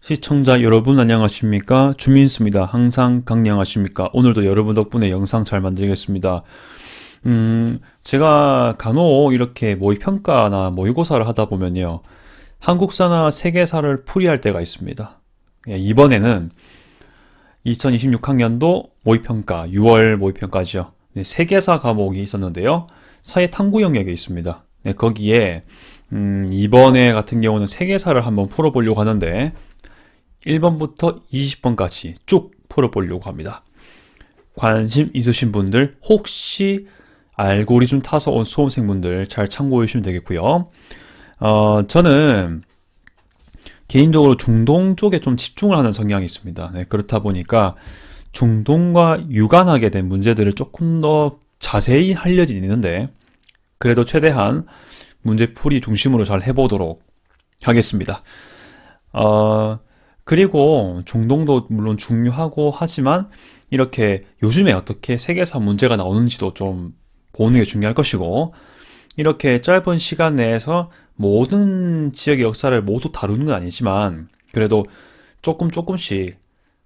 시청자 여러분 안녕하십니까? 주민수입니다. 항상 강령하십니까? 오늘도 여러분 덕분에 영상 잘 만들겠습니다. 제가 간혹 이렇게 모의평가나 모의고사를 하다 보면요. 한국사나 세계사를 풀이할 때가 있습니다. 이번에는 2026학년도 모의평가, 6월 모의평가죠. 세계사 과목이 있었는데요. 사회탐구 영역에 있습니다. 거기에 이번에 같은 경우는 세계사를 한번 풀어보려고 하는데 1번부터 20번까지 쭉 풀어보려고 합니다. 관심 있으신 분들 혹시 알고리즘 타서 온 수험생분들 잘 참고해 주시면 되겠고요. 저는 개인적으로 중동 쪽에 좀 집중을 하는 성향이 있습니다. 그렇다 보니까 중동과 유관하게 된 문제들을 조금 더 자세히 하려진 있는데 그래도 최대한 문제풀이 중심으로 잘 해보도록 하겠습니다. 그리고 중동도 물론 중요하고 하지만 이렇게 요즘에 어떻게 세계사 문제가 나오는지도 좀 보는 게 중요할 것이고 이렇게 짧은 시간 내에서 모든 지역의 역사를 모두 다루는 건 아니지만 그래도 조금씩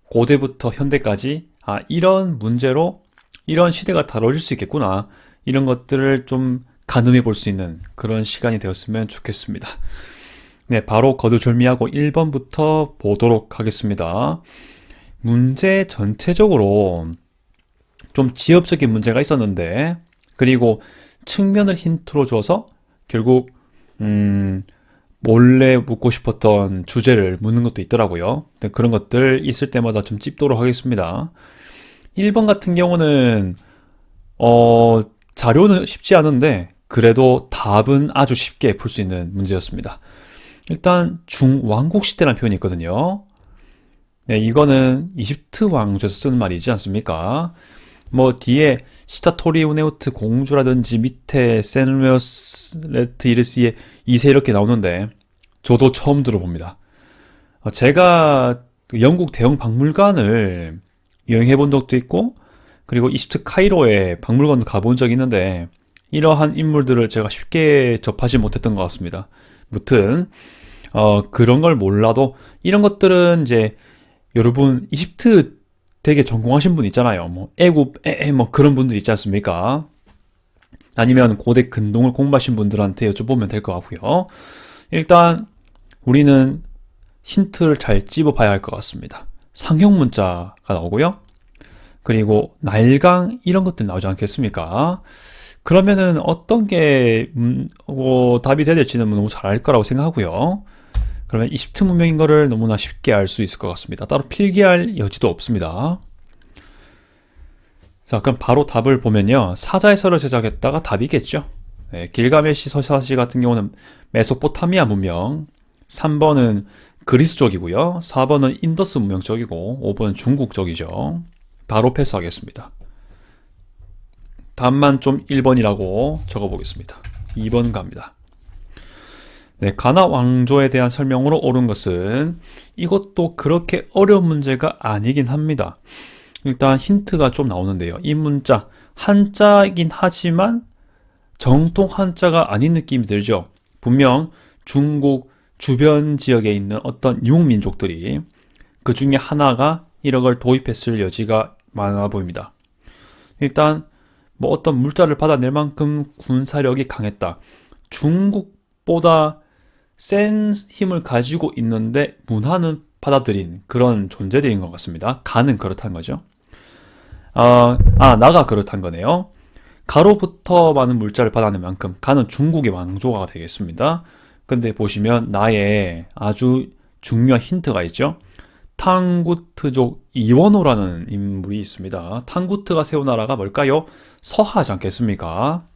고대부터 현대까지 이런 문제로 이런 시대가 다뤄질 수 있겠구나 이런 것들을 좀 가늠해 볼 수 있는 그런 시간이 되었으면 좋겠습니다. 네, 바로 거두절미하고 1번부터 보도록 하겠습니다. 문제 전체적으로 좀 지엽적인 문제가 있었는데 그리고 측면을 힌트로 줘서 결국 몰래 묻고 싶었던 주제를 묻는 것도 있더라고요. 네, 그런 것들 있을 때마다 좀 찝도록 하겠습니다. 1번 같은 경우는 자료는 쉽지 않은데 그래도 답은 아주 쉽게 풀 수 있는 문제였습니다. 일단 중왕국 시대라는 표현이 있거든요. 네, 이거는 이집트 왕조에서 쓰는 말이지 않습니까? 뭐 뒤에 시타토리우네우트 공주라든지 밑에 세누메오스 이르시의 2세 이렇게 나오는데 저도 처음 들어봅니다. 제가 영국 대형 박물관을 여행해 본 적도 있고 그리고 이집트 카이로에 박물관도 가본 적이 있는데 이러한 인물들을 제가 쉽게 접하지 못했던 것 같습니다. 무튼 그런 걸 몰라도 이런 것들은 이제 여러분 이집트 되게 전공하신 분 있잖아요. 뭐 애굽 뭐 그런 분들 있지 않습니까? 아니면 고대 근동을 공부하신 분들한테 여쭤보면 될 것 같고요. 일단 우리는 힌트를 잘 찝어봐야 할 것 같습니다. 상형 문자가 나오고요. 그리고 날강 이런 것들 나오지 않겠습니까? 그러면은 어떤 게 답이 돼야 될지는 너무 잘 알 거라고 생각하고요. 그러면 이집트 문명인 거를 너무나 쉽게 알 수 있을 것 같습니다. 따로 필기할 여지도 없습니다. 자, 그럼 바로 답을 보면요. 사자에서를 제작했다가 답이겠죠. 네, 길가메시 서사시 같은 경우는 메소포타미아 문명, 3번은 그리스 쪽이고요. 4번은 인더스 문명 쪽이고 5번은 중국 쪽이죠. 바로 패스하겠습니다. 답만 좀 1번이라고 적어보겠습니다. 2번 갑니다. 네, 가나 왕조에 대한 설명으로 옳은 것은 이것도 그렇게 어려운 문제가 아니긴 합니다. 일단 힌트가 좀 나오는데요. 이 문자 한자이긴 하지만 정통 한자가 아닌 느낌이 들죠. 분명 중국 주변 지역에 있는 어떤 유목민족들이 그 중에 하나가 이런 걸 도입했을 여지가 많아 보입니다. 일단 뭐 어떤 물자를 받아낼 만큼 군사력이 강했다. 중국보다 센 힘을 가지고 있는데 문화는 받아들인 그런 존재들인 것 같습니다. 가는 그렇다는 거죠. 나가 그렇다는 거네요. 가로부터 많은 물자를 받아낼 만큼 가는 중국의 왕조가 되겠습니다. 근데 보시면 나의 아주 중요한 힌트가 있죠. 탕구트족 이원호라는 인물이 있습니다. 탕구트가 세운 나라가 뭘까요? 서하지 않겠습니까?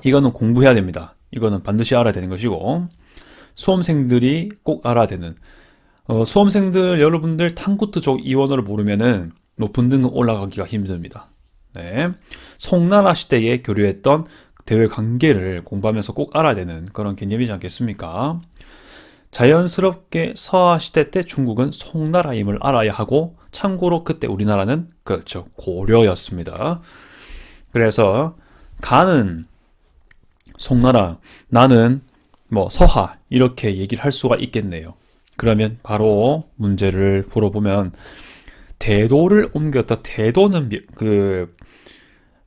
이거는 공부해야 됩니다. 이거는 반드시 알아야 되는 것이고 수험생들이 꼭 알아야 되는 수험생들 여러분들 탕구트족 이원호를 모르면은 높은 등급 올라가기가 힘듭니다. 네. 송나라 시대에 교류했던 대외 관계를 공부하면서 꼭 알아야 되는 그런 개념이지 않겠습니까? 자연스럽게 서하 시대 때 중국은 송나라임을 알아야 하고 참고로 그때 우리나라는 그렇죠 고려였습니다. 그래서 가는 송나라, 나는 뭐 서하 이렇게 얘기를 할 수가 있겠네요. 그러면 바로 문제를 풀어보면 대도를 옮겼다. 대도는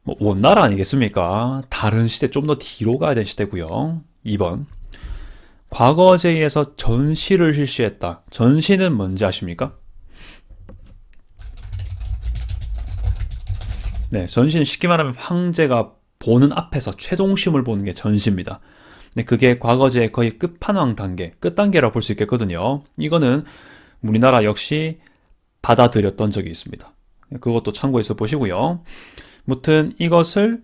뭐 원나라 아니겠습니까? 다른 시대, 좀 더 뒤로 가야 되는 시대고요. 2번. 과거제에서 전시를 실시했다. 전시는 뭔지 아십니까? 네, 전시는 쉽게 말하면 황제가 보는 앞에서 최종심을 보는 게 전시입니다. 네, 그게 과거제의 거의 끝판왕 단계, 끝단계라고 볼 수 있겠거든요. 이거는 우리나라 역시 받아들였던 적이 있습니다. 그것도 참고해서 보시고요. 무튼 이것을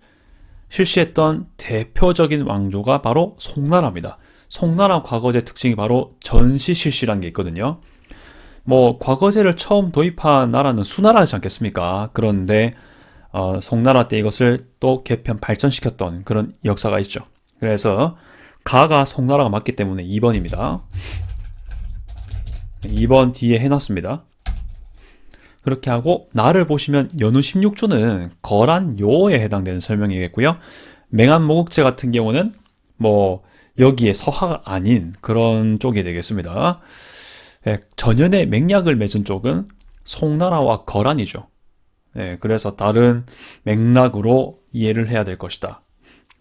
실시했던 대표적인 왕조가 바로 송나라입니다. 송나라 과거제 특징이 바로 전시 실시라는 게 있거든요. 뭐 과거제를 처음 도입한 나라는 수나라지 않겠습니까? 그런데 송나라 때 이것을 또 개편 발전시켰던 그런 역사가 있죠. 그래서 가가 송나라가 맞기 때문에 2번입니다. 2번 뒤에 해놨습니다. 그렇게 하고 나를 보시면 연후 16주는 거란요에 해당되는 설명이겠고요. 맹한모국제 같은 경우는 뭐 여기에 서하가 아닌 그런 쪽이 되겠습니다. 네, 전연의 맥락을 맺은 쪽은 송나라와 거란이죠. 네, 그래서 다른 맥락으로 이해를 해야 될 것이다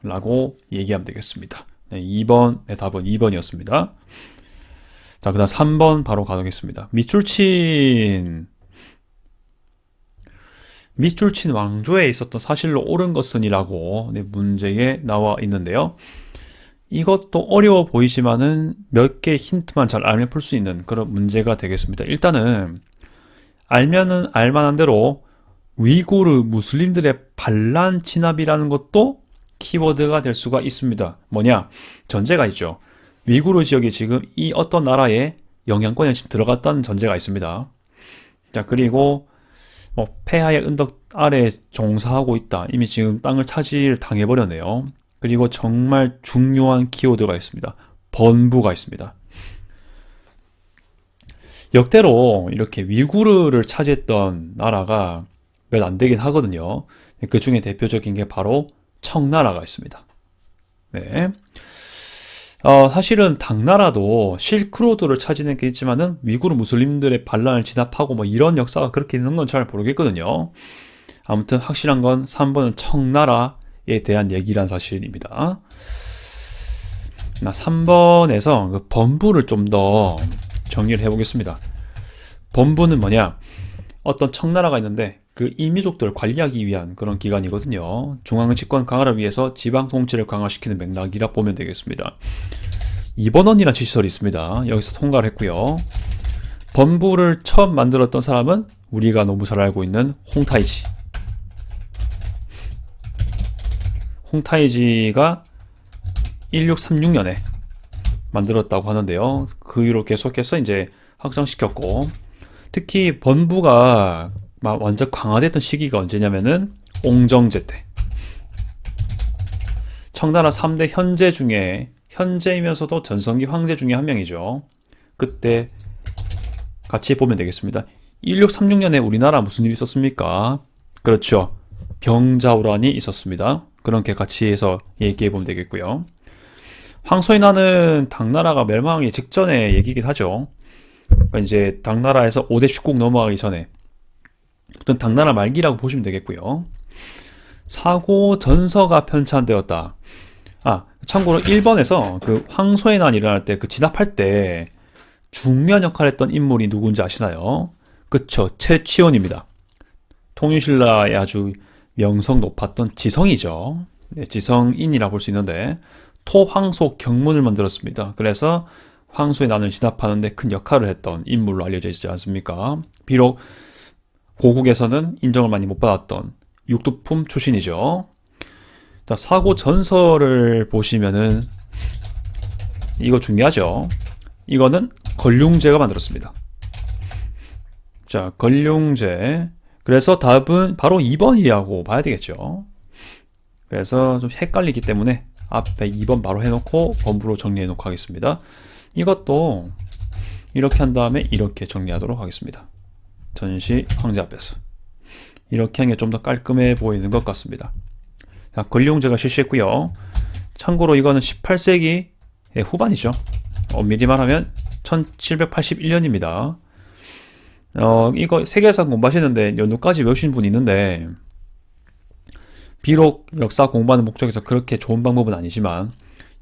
라고 얘기하면 되겠습니다. 네, 2번의 답은 2번이었습니다. 자, 그 다음 3번 바로 가보겠습니다. 밑줄친 왕조에 있었던 사실로 옳은 것은이라고 문제에 나와 있는데요. 이것도 어려워 보이지만은 몇 개의 힌트만 잘 알면 풀 수 있는 그런 문제가 되겠습니다. 일단은 알면은 알만한 대로 위구르 무슬림들의 반란 진압이라는 것도 키워드가 될 수가 있습니다. 뭐냐? 전제가 있죠. 위구르 지역이 지금 이 어떤 나라의 영향권에 지금 들어갔다는 전제가 있습니다. 자, 그리고 뭐 폐하의 언덕 아래 종사하고 있다. 이미 지금 땅을 차지를 당해버렸네요. 그리고 정말 중요한 키워드가 있습니다. 번부가 있습니다. 역대로 이렇게 위구르를 차지했던 나라가 몇 안 되긴 하거든요. 그 중에 대표적인 게 바로 청나라가 있습니다. 네. 사실은 당나라도 실크로드를 차지는 게 있지만은 위구르 무슬림들의 반란을 진압하고 뭐 이런 역사가 그렇게 있는 건 잘 모르겠거든요. 아무튼 확실한 건 3번은 청나라에 대한 얘기란 사실입니다. 3번에서 그 번부를 좀 더 정리를 해보겠습니다. 번부는 뭐냐? 어떤 청나라가 있는데 그 이민족들을 관리하기 위한 그런 기관이거든요. 중앙 집권 강화를 위해서 지방 통치를 강화시키는 맥락이라 보면 되겠습니다. 이번원이라는 시설이 있습니다. 여기서 통과를 했고요. 번부를 처음 만들었던 사람은 우리가 너무 잘 알고 있는 홍타이지. 홍타이지가 1636년에 만들었다고 하는데요. 그 이후로 계속해서 이제 확장시켰고, 특히 번부가 완전 강화됐던 시기가 언제냐면은 옹정제 때. 청나라 3대 현제 중에 현재이면서도 전성기 황제 중에 한 명이죠. 그때 같이 보면 되겠습니다. 1636년에 우리나라 무슨 일이 있었습니까? 그렇죠. 병자호란이 있었습니다. 그렇게 같이 해서 얘기해 보면 되겠고요. 황소인화는 당나라가 멸망하기 직전의 얘기이긴 하죠. 그러니까 이제 당나라에서 5대 축국 넘어가기 전에 어떤 당나라 말기라고 보시면 되겠고요. 사고 전서가 편찬되었다. 참고로 1번에서 그 황소의 난이 일어날 때 그 진압할 때 중요한 역할을 했던 인물이 누군지 아시나요? 그쵸, 최치원입니다. 통일신라의 아주 명성 높았던 지성이죠. 네, 지성인이라 볼 수 있는데 토황소 경문을 만들었습니다. 그래서 황소의 난을 진압하는 데 큰 역할을 했던 인물로 알려져 있지 않습니까? 비록 고국에서는 인정을 많이 못 받았던 육두품 출신이죠. 자, 사고 전설을 보시면은 이거 중요하죠. 이거는 걸륭제가 만들었습니다. 자, 걸륭제. 그래서 답은 바로 2번이라고 봐야 되겠죠. 그래서 좀 헷갈리기 때문에 앞에 2번 바로 해놓고 번부로 정리해놓고 하겠습니다. 이것도 이렇게 한 다음에 이렇게 정리하도록 하겠습니다. 전시 황제 앞에서 이렇게 하는 게 좀 더 깔끔해 보이는 것 같습니다. 자, 걸륭제가 실시했고요. 참고로 이거는 18세기 후반이죠. 엄밀히 말하면 1781년입니다. 이거 세계사 공부하시는데 연도까지 외우신 분이 있는데, 비록 역사 공부하는 목적에서 그렇게 좋은 방법은 아니지만,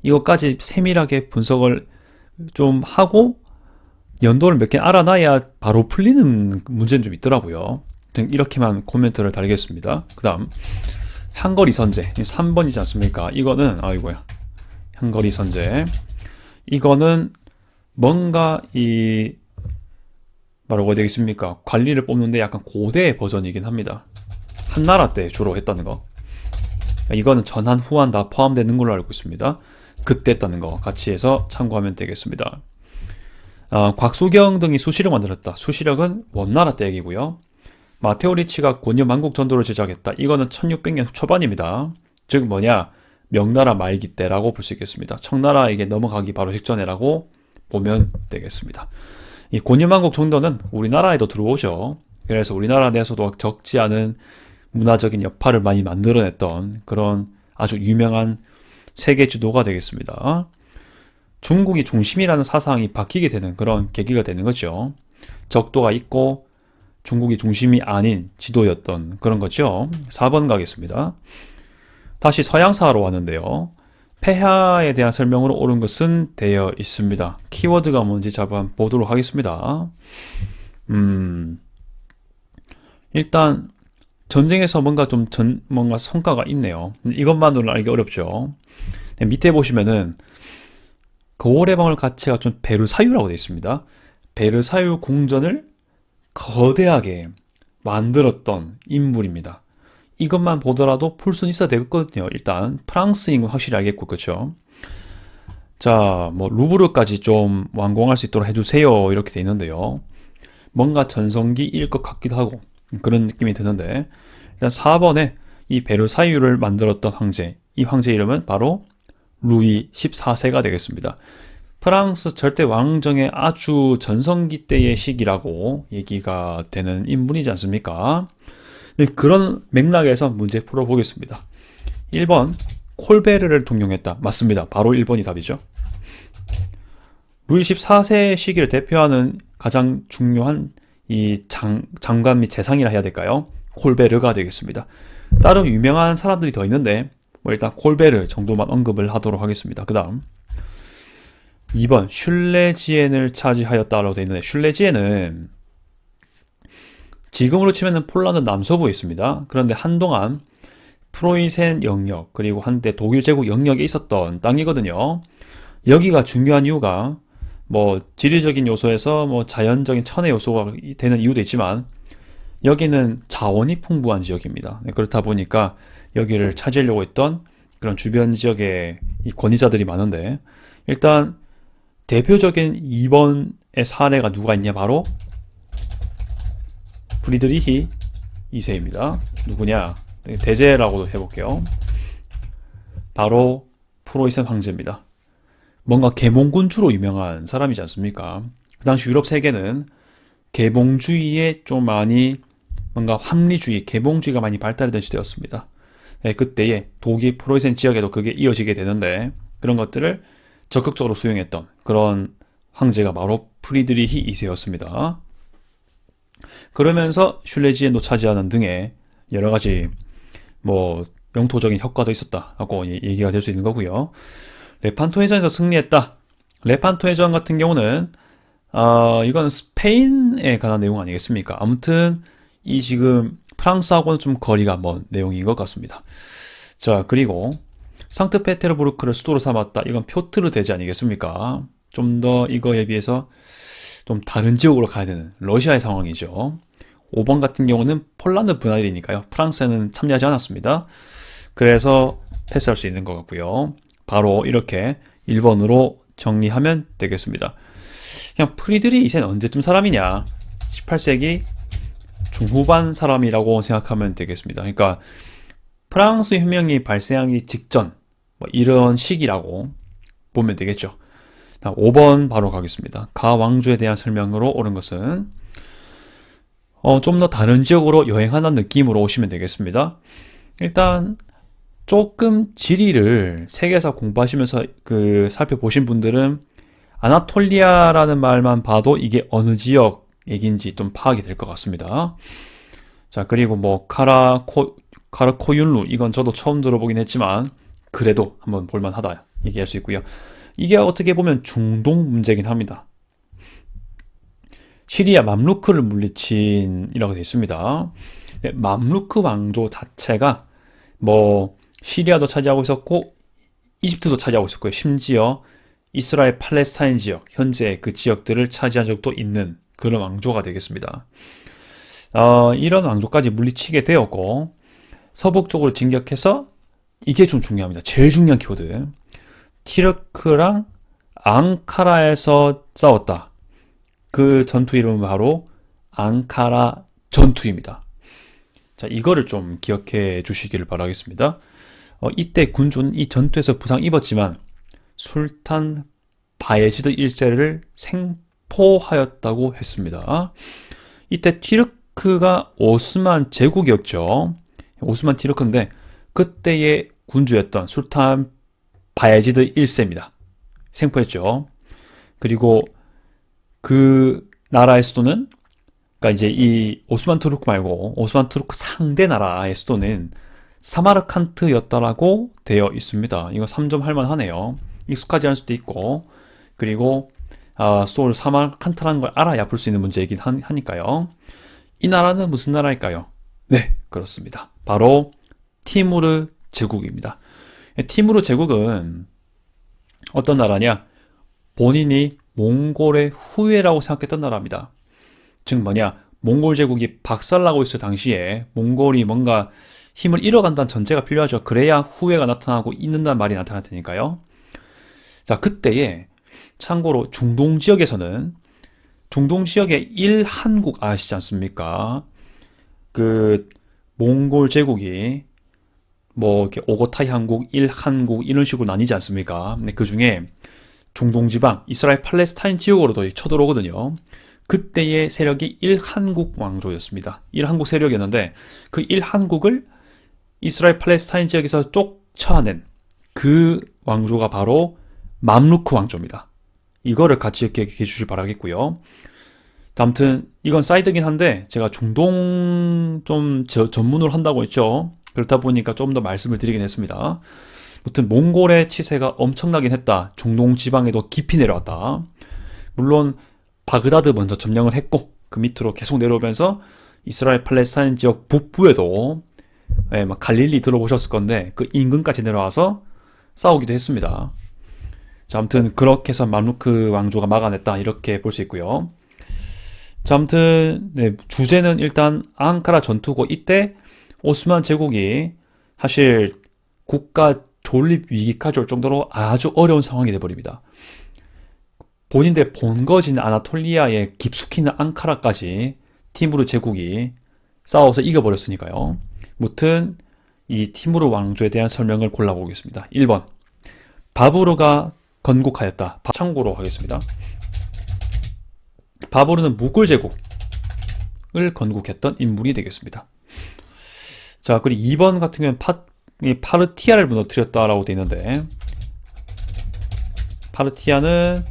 이것까지 세밀하게 분석을 좀 하고, 연도를 몇 개 알아놔야 바로 풀리는 문제는 좀 있더라고요. 이렇게만 코멘트를 달겠습니다. 그 다음, 한거리 선제. 3번이지 않습니까? 이거는, 아이고야. 한거리 선제. 이거는 뭔가 뭐라고 해야 되겠습니까? 관리를 뽑는데 약간 고대 버전이긴 합니다. 한나라 때 주로 했다는 거. 이거는 전한, 후한 다 포함되는 걸로 알고 있습니다. 그때 했다는 거 같이 해서 참고하면 되겠습니다. 곽수경 등이 수시력 만들었다. 수시력은 원나라 때 얘기고요. 마테오 리치가 곤요 만국 전도를 제작했다. 이거는 1600년 초반입니다. 즉 뭐냐? 명나라 말기 때라고 볼 수 있겠습니다. 청나라에게 넘어가기 바로 직전에라고 보면 되겠습니다. 이 곤요만국 정도는 우리나라에도 들어오죠. 그래서 우리나라 내에서도 적지 않은 문화적인 여파를 많이 만들어냈던 그런 아주 유명한 세계 지도가 되겠습니다. 중국이 중심이라는 사상이 바뀌게 되는 그런 계기가 되는 거죠. 적도가 있고 중국이 중심이 아닌 지도였던 그런 거죠. 4번 가겠습니다. 다시 서양사로 왔는데요. 폐하에 대한 설명으로 옳은 것은 되어 있습니다. 키워드가 뭔지 한번 보도록 하겠습니다. 일단 전쟁에서 뭔가 뭔가 성과가 있네요. 이것만으로는 알기 어렵죠. 밑에 보시면은 고래방울 가치가 좀 베르사유라고 되어 있습니다. 베르사유 궁전을 거대하게 만들었던 인물입니다. 이것만 보더라도 풀 수는 있어야 되거든요. 일단 프랑스인 건 확실히 알겠고, 그렇죠? 자, 뭐 루브르까지 좀 완공할 수 있도록 해주세요. 이렇게 돼 있는데요. 뭔가 전성기일 것 같기도 하고 그런 느낌이 드는데, 일단 4번에 이 베르사유를 만들었던 황제, 이 황제 이름은 바로 루이 14세가 되겠습니다. 프랑스 절대 왕정의 아주 전성기 때의 시기라고 얘기가 되는 인물이지 않습니까? 네, 그런 맥락에서 문제 풀어보겠습니다. 1번 콜베르를 통용했다. 맞습니다. 바로 1번이 답이죠. 루이 14세 시기를 대표하는 가장 중요한 이 장관 및 재상이라 해야 될까요? 콜베르가 되겠습니다. 다른 유명한 사람들이 더 있는데 뭐 일단 콜베르 정도만 언급을 하도록 하겠습니다. 그 다음 2번 슐레지엔을 차지하였다라고 되어 있는데, 슐레지엔은 지금으로 치면 폴란드 남서부에 있습니다. 그런데 한동안 프로이센 영역 그리고 한때 독일 제국 영역에 있었던 땅이거든요. 여기가 중요한 이유가 뭐 지리적인 요소에서 뭐 자연적인 천혜 요소가 되는 이유도 있지만 여기는 자원이 풍부한 지역입니다. 그렇다 보니까 여기를 차지하려고 했던 그런 주변 지역의 이 권위자들이 많은데, 일단 대표적인 2번의 사례가 누가 있냐? 바로 프리드리히 2세입니다. 누구냐? 대제라고도 해볼게요. 바로 프로이센 황제입니다. 뭔가 계몽군주로 유명한 사람이지 않습니까? 그 당시 유럽 세계는 계몽주의에 좀 많이 뭔가 합리주의, 계몽주의가 많이 발달된 시대였습니다. 네, 그때의 독일 프로이센 지역에도 그게 이어지게 되는데, 그런 것들을 적극적으로 수용했던 그런 황제가 바로 프리드리히 2세였습니다. 그러면서 슐레지엔도 차지하는 등의 여러 가지 뭐 영토적인 효과도 있었다 하고 얘기가 될 수 있는 거고요. 레판토 해전에서 승리했다. 레판토 해전 같은 경우는 이건 스페인에 관한 내용 아니겠습니까? 아무튼 이 지금 프랑스하고는 좀 거리가 먼 내용인 것 같습니다. 자, 그리고 상트페테르부르크를 수도로 삼았다. 이건 표트르 대제 아니겠습니까? 좀 더 이거에 비해서 좀 다른 지역으로 가야 되는 러시아의 상황이죠. 5번 같은 경우는 폴란드 분할이니까요. 프랑스에는 참여하지 않았습니다. 그래서 패스할 수 있는 것 같고요. 바로 이렇게 1번으로 정리하면 되겠습니다. 그냥 프리드리 2세는 언제쯤 사람이냐? 18세기 중후반 사람이라고 생각하면 되겠습니다. 그러니까 프랑스 혁명이 발생하기 직전 뭐 이런 시기라고 보면 되겠죠. 5번 바로 가겠습니다. 가 왕조에 대한 설명으로 옳은 것은 좀 더 다른 지역으로 여행하는 느낌으로 오시면 되겠습니다. 일단 조금 지리를 세계사 공부하시면서 살펴보신 분들은 아나톨리아라는 말만 봐도 이게 어느 지역 얘기인지 좀 파악이 될 것 같습니다. 자, 그리고 뭐 카라코윤루 이건 저도 처음 들어보긴 했지만 그래도 한번 볼만하다 얘기할 수 있고요. 이게 어떻게 보면 중동 문제긴 합니다. 시리아 맘루크를 물리친이라고 되어 있습니다. 맘루크 왕조 자체가 뭐 시리아도 차지하고 있었고 이집트도 차지하고 있었고요. 심지어 이스라엘 팔레스타인 지역, 현재 그 지역들을 차지한 적도 있는 그런 왕조가 되겠습니다. 이런 왕조까지 물리치게 되었고 서북 쪽으로 진격해서 이게 좀 중요합니다. 제일 중요한 키워드. 티르크랑 앙카라에서 싸웠다. 그 전투 이름은 바로 앙카라 전투입니다. 자, 이거를 좀 기억해 주시기를 바라겠습니다. 이때 군주는 이 전투에서 부상 입었지만 술탄 바예지드 1세를 생포하였다고 했습니다. 이때 티르크가 오스만 제국이었죠. 오스만 티르크인데 그때의 군주였던 술탄 바예지드 1세입니다. 생포했죠. 그리고 그 나라의 수도는 그러니까 이제 이 오스만 투르크 말고 오스만 투르크 상대 나라의 수도는 사마르칸트였다라고 되어 있습니다. 이거 3점 할만하네요. 익숙하지 않을 수도 있고 그리고 수도를 사마르칸트라는 걸 알아야 풀 수 있는 문제이긴 하니까요. 이 나라는 무슨 나라일까요? 네, 그렇습니다. 바로 티무르 제국입니다. 티무르 제국은 어떤 나라냐? 본인이 몽골의 후예라고 생각했던 나라입니다. 즉 뭐냐? 몽골 제국이 박살나고 있을 당시에 몽골이 뭔가 힘을 잃어간다는 전제가 필요하죠. 그래야 후예가 나타나고 있는다는 말이 나타날 테니까요. 자, 그때에 참고로 중동 지역에서는 중동 지역의 1한국 아시지 않습니까? 그 몽골 제국이 뭐 이렇게 오고타이 한국, 1한국 이런 식으로 나뉘지 않습니까? 근데 그 중에 중동 지방, 이스라엘 팔레스타인 지역으로도 쳐들어오거든요. 그때의 세력이 1한국 왕조였습니다. 1한국 세력이었는데 그 1한국을 이스라엘 팔레스타인 지역에서 쫓아낸 그 왕조가 바로 맘루크 왕조입니다. 이거를 같이 기억해 주시기 바라겠고요. 아무튼 이건 사이드긴 한데 제가 중동 좀 전문으로 한다고 했죠. 그렇다 보니까 좀 더 말씀을 드리긴 했습니다. 아무튼 몽골의 치세가 엄청나긴 했다. 중동 지방에도 깊이 내려왔다. 물론 바그다드 먼저 점령을 했고 그 밑으로 계속 내려오면서 이스라엘 팔레스타인 지역 북부에도 막 갈릴리 들어보셨을 건데 그 인근까지 내려와서 싸우기도 했습니다. 자, 아무튼 그렇게 해서 맘루크 왕조가 막아냈다 이렇게 볼 수 있고요. 자, 아무튼 주제는 일단 앙카라 전투고 이때 오스만 제국이 사실 국가 존립 위기까지 올 정도로 아주 어려운 상황이 돼버립니다. 본인들 본거진 아나톨리아의 깊숙이 있는 앙카라까지 티무르 제국이 싸워서 이겨버렸으니까요. 무튼 이 티무르 왕조에 대한 설명을 골라보겠습니다. 1번 바부르가 건국하였다. 참고로 하겠습니다. 바부르는 무굴 제국을 건국했던 인물이 되겠습니다. 자, 그리고 2번 같은 경우는 파르티아를 무너뜨렸다라고 되어 있는데 파르티아는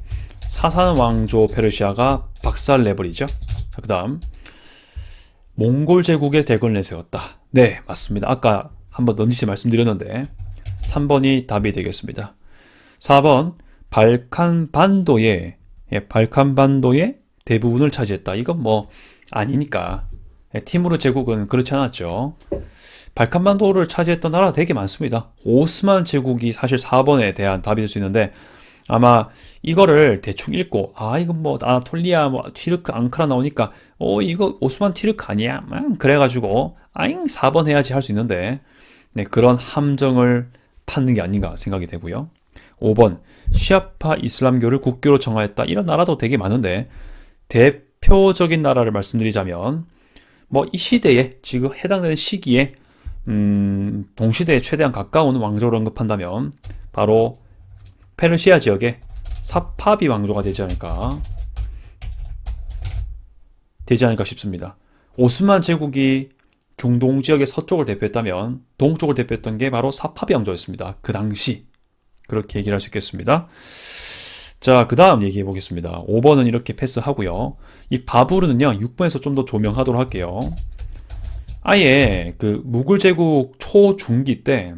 사산 왕조 페르시아가 박살내버리죠. 자, 그 다음 몽골 제국의 대권을 내세웠다. 네, 맞습니다. 아까 한번 넌지시 말씀드렸는데 3번이 답이 되겠습니다. 4번 발칸반도의 대부분을 차지했다. 이건 뭐 아니니까. 티무르 제국은 그렇지 않았죠. 발칸반도를 차지했던 나라 되게 많습니다. 오스만 제국이 사실 4번에 대한 답이 될 수 있는데 아마 이거를 대충 읽고 이건 뭐 아나톨리아 뭐 티르크 앙카라 나오니까 이거 오스만 티르크 아니야? 그래가지고 4번 해야지 할 수 있는데 그런 함정을 팠는 게 아닌가 생각이 되고요. 5번 시아파 이슬람교를 국교로 정하였다. 이런 나라도 되게 많은데 대표적인 나라를 말씀드리자면 뭐 이 시대에 지금 해당되는 시기에 동시대에 최대한 가까운 왕조를 언급한다면 바로 페르시아 지역의 사파비 왕조가 되지 않을까 싶습니다. 오스만 제국이 중동 지역의 서쪽을 대표했다면 동쪽을 대표했던 게 바로 사파비 왕조였습니다. 그 당시 그렇게 얘기를 할 수 있겠습니다. 자, 그 다음 얘기해 보겠습니다. 5번은 이렇게 패스하고요. 이 바브르는요, 6번에서 좀 더 조명하도록 할게요. 아예 그 무굴 제국 초중기 때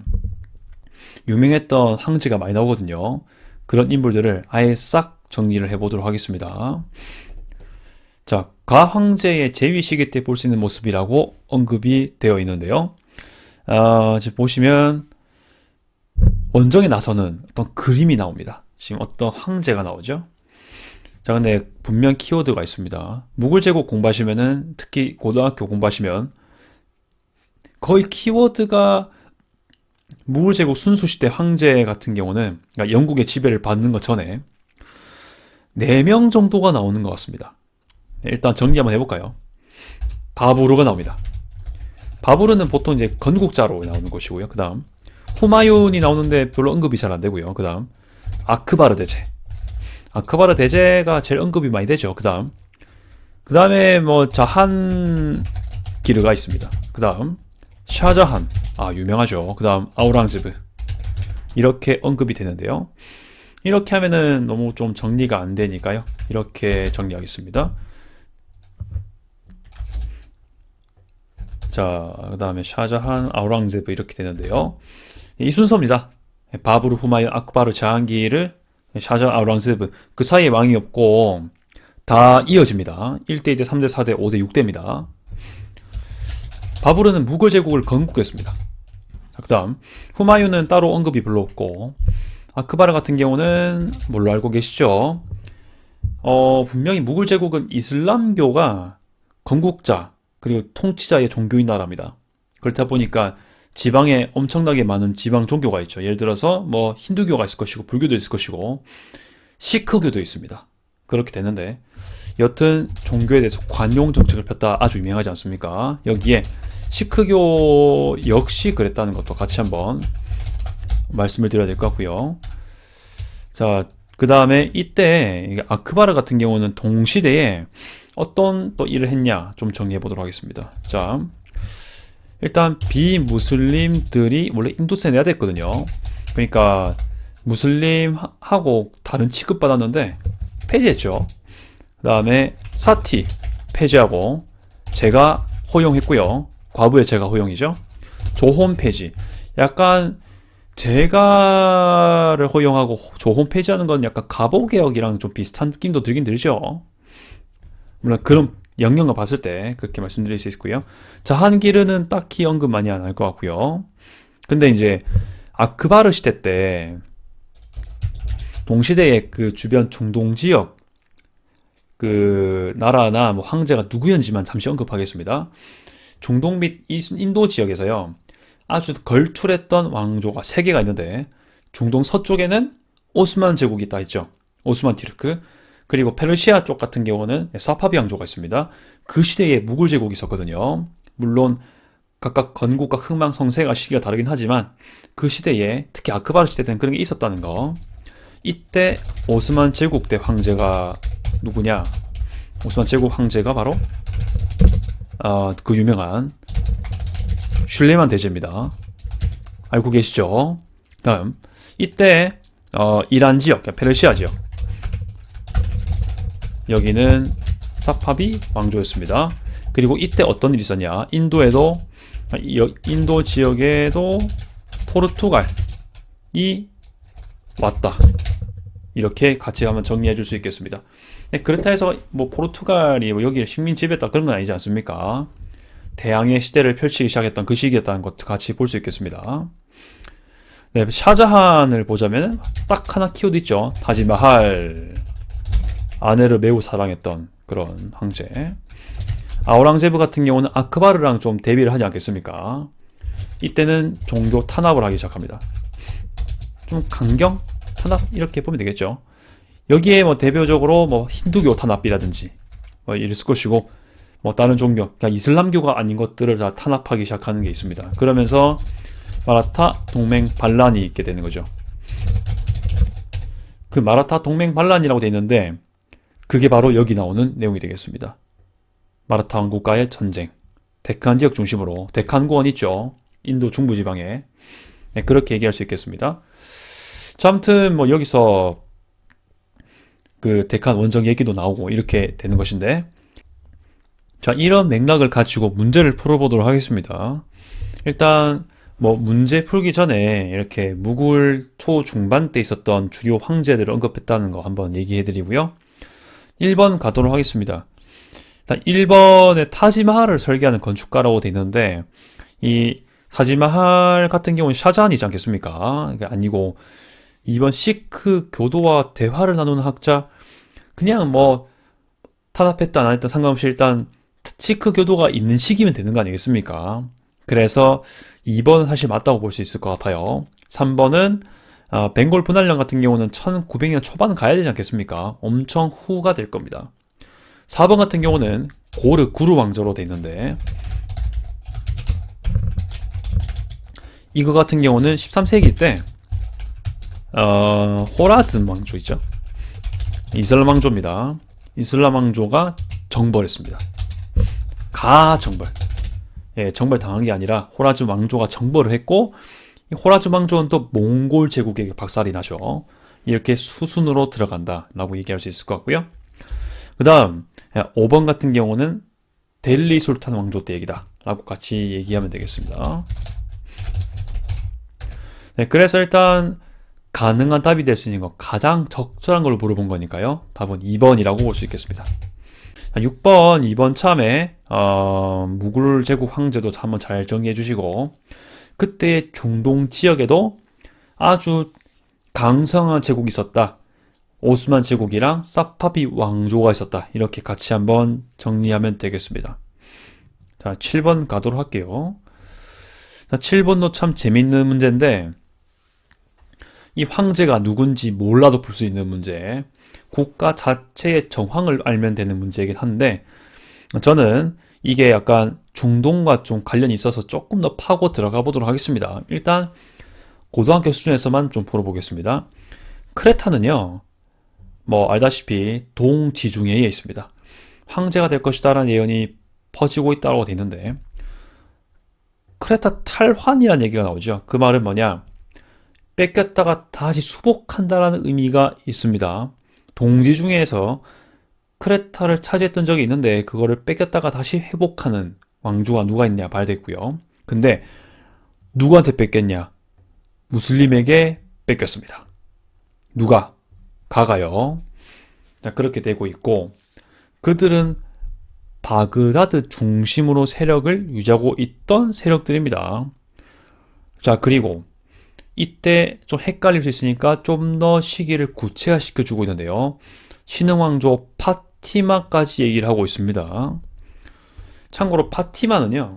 유명했던 황제가 많이 나오거든요. 그런 인물들을 아예 싹 정리를 해보도록 하겠습니다. 자, 가 황제의 재위 시기 때 볼 수 있는 모습이라고 언급이 되어 있는데요. 지금 보시면 원정에 나서는 어떤 그림이 나옵니다. 지금 어떤 황제가 나오죠. 자, 근데 분명 키워드가 있습니다. 무굴 제국 공부하시면은, 특히 고등학교 공부하시면 거의 키워드가 무굴 제국 순수 시대 황제 같은 경우는, 그러니까 영국의 지배를 받는 것 전에 4명 정도가 나오는 것 같습니다. 일단 정리 한번 해볼까요? 바부르가 나옵니다. 바부르는 보통 이제 건국자로 나오는 것이고요. 그 다음 후마윤이 나오는데 별로 언급이 잘 안 되고요. 그 다음 아크바르 대제. 아크바르 대제가 제일 언급이 많이 되죠. 그 다음에 뭐 자한기르가 있습니다. 그 다음 샤자한, 유명하죠. 그 다음 아우랑제브, 이렇게 언급이 되는데요. 이렇게 하면은 너무 좀 정리가 안 되니까요. 이렇게 정리하겠습니다. 자, 그 다음에 샤자한, 아우랑제브 이렇게 되는데요. 이 순서입니다. 바브르, 후마윤, 아크바르, 자한기르, 샤자한, 아우랑제브. 그 사이에 왕이 없고 다 이어집니다. 1대, 2대, 3대, 4대, 5대, 6대입니다. 바브르는 무굴 제국을 건국했습니다. 그 다음 후마윤은 따로 언급이 별로 없고, 아크바르 같은 경우는 뭘로 알고 계시죠? 분명히 무굴 제국은 이슬람교가 건국자 그리고 통치자의 종교인 나라입니다. 그렇다 보니까 지방에 엄청나게 많은 지방 종교가 있죠. 예를 들어서 뭐 힌두교가 있을 것이고, 불교도 있을 것이고, 시크교도 있습니다. 그렇게 되는데, 여튼 종교에 대해서 관용 정책을 폈다, 아주 유명하지 않습니까? 여기에 시크교 역시 그랬다는 것도 같이 한번 말씀을 드려야 될 것 같고요. 자, 그 다음에 이때 아크바르 같은 경우는 동시대에 어떤 또 일을 했냐 좀 정리해 보도록 하겠습니다. 자, 일단 비무슬림들이 원래 인도세에 내야 됐거든요. 그러니까 무슬림하고 다른 취급받았는데 폐지했죠. 그 다음에 사티 폐지하고 제가 허용했고요. 과부의 제가 허용이죠. 조혼 폐지. 약간 제가를 허용하고 조혼 폐지하는 건 약간 가보개혁이랑 좀 비슷한 느낌도 들긴 들죠. 물론 그런 영역을 봤을 때 그렇게 말씀드릴 수 있고요. 자한기르는 딱히 언급 많이 안 할 것 같고요. 근데 이제 아크바르 시대 때 동시대의 그 주변 중동 지역 그 나라나 뭐 황제가 누구였는지만 잠시 언급하겠습니다. 중동 및 인도 지역에서요, 아주 걸출했던 왕조가 3개가 있는데, 중동 서쪽에는 오스만 제국이 있다 했죠. 오스만 티르크. 그리고 페르시아 쪽 같은 경우는 사파비 왕조가 있습니다. 그 시대에 무굴 제국이 있었거든요. 물론 각각 건국과 흥망성쇠가 시기가 다르긴 하지만 그 시대에, 특히 아크바르 시대 때는 그런 게 있었다는 거. 이때 오스만 제국 때 황제가 누구냐? 오스만 제국 황제가 바로 그 유명한 슐레만 대제입니다. 알고 계시죠? 다음 이때 이란 지역, 페르시아 지역, 여기는 사파비 왕조였습니다. 그리고 이때 어떤 일이 있었냐? 인도 지역에도 포르투갈이 왔다. 이렇게 같이 한번 정리해 줄 수 있겠습니다. 네, 그렇다 해서 뭐 포르투갈이 뭐 여기를 식민 지배했다 그런 건 아니지 않습니까? 대항해 시대를 펼치기 시작했던 그 시기였다는 것도 같이 볼 수 있겠습니다. 네, 샤자한을 보자면 딱 하나 키워드 있죠. 타지마할. 아내를 매우 사랑했던 그런 황제. 아우랑제브 같은 경우는 아크바르랑 좀 대비를 하지 않겠습니까? 이때는 종교 탄압을 하기 시작합니다. 좀 강경? 탄압? 이렇게 보면 되겠죠. 여기에 뭐 대표적으로 뭐 힌두교 탄압이라든지 뭐 이랬을 것이고, 뭐 다른 종교, 그러니까 이슬람교가 아닌 것들을 다 탄압하기 시작하는 게 있습니다. 그러면서 마라타 동맹 반란이 있게 되는 거죠. 그 마라타 동맹 반란이라고 되어 있는데 그게 바로 여기 나오는 내용이 되겠습니다. 마라타 왕국과의 전쟁, 데칸 지역 중심으로, 데칸 고원 있죠, 인도 중부지방에. 네, 그렇게 얘기할 수 있겠습니다. 자, 아무튼 뭐 여기서 그 데칸 원정 얘기도 나오고 이렇게 되는 것인데, 자, 이런 맥락을 가지고 문제를 풀어보도록 하겠습니다. 일단 뭐 문제 풀기 전에 이렇게 무굴 초중반 때 있었던 주요 황제들을 언급했다는 거 한번 얘기해 드리고요. 1번 가도록 하겠습니다. 일단 1번에 타지마할을 설계하는 건축가라고 돼 있는데, 이 타지마할 같은 경우는 샤자한이지 않겠습니까? 이게 아니고 2번 시크 교도와 대화를 나누는 학자, 그냥 뭐 탄압했다 안 했다 상관없이 일단 시크 교도가 있는 시기면 되는 거 아니겠습니까? 그래서 2번은 사실 맞다고 볼 수 있을 것 같아요. 3번은 벵골 분할령 같은 경우는 1900년 초반 가야 되지 않겠습니까? 엄청 후가 될 겁니다. 4번 같은 경우는 고르 구르 왕조로 돼 있는데, 이거 같은 경우는 13세기 때 호라즘 왕조 있죠? 이슬람 왕조입니다. 이슬람 왕조가 정벌했습니다. 가정벌. 예, 정벌 당한 게 아니라 호라즘 왕조가 정벌을 했고, 이 호라즘 왕조는 또 몽골 제국에게 박살이 나죠. 이렇게 수순으로 들어간다라고 얘기할 수 있을 것 같고요. 그 다음 5번 같은 경우는 델리 술탄 왕조 때 얘기다 라고 같이 얘기하면 되겠습니다. 네, 그래서 일단 가능한 답이 될 수 있는 거, 가장 적절한 걸로 물어본 거니까요. 답은 2번이라고 볼 수 있겠습니다. 6번, 2번 참에 무굴 제국 황제도 한번 잘 정리해 주시고, 그때 중동 지역에도 아주 강성한 제국이 있었다. 오스만 제국이랑 사파비 왕조가 있었다. 이렇게 같이 한번 정리하면 되겠습니다. 자, 7번 가도록 할게요. 자, 7번도 참 재밌는 문제인데, 이 황제가 누군지 몰라도 풀 수 있는 문제, 국가 자체의 정황을 알면 되는 문제이긴 한데, 저는 이게 약간 중동과 좀 관련이 있어서 조금 더 파고 들어가 보도록 하겠습니다. 일단 고등학교 수준에서만 좀 풀어보겠습니다. 크레타는요, 뭐 알다시피 동지중해에 있습니다. 황제가 될 것이다라는 예언이 퍼지고 있다고 되어 있는데, 크레타 탈환이라는 얘기가 나오죠. 그 말은 뭐냐? 뺏겼다가 다시 수복한다라는 의미가 있습니다. 동지중해에서 크레타를 차지했던 적이 있는데 그거를 뺏겼다가 다시 회복하는 왕조가 누가 있냐 말됐고요. 근데 누구한테 뺏겼냐? 무슬림에게 뺏겼습니다. 누가? 가가요. 자, 그렇게 되고 있고, 그들은 바그다드 중심으로 세력을 유지하고 있던 세력들입니다. 자, 그리고 이때 좀 헷갈릴 수 있으니까 좀 더 시기를 구체화시켜 주고 있는데요. 신흥왕조 파티마까지 얘기를 하고 있습니다. 참고로 파티마는요,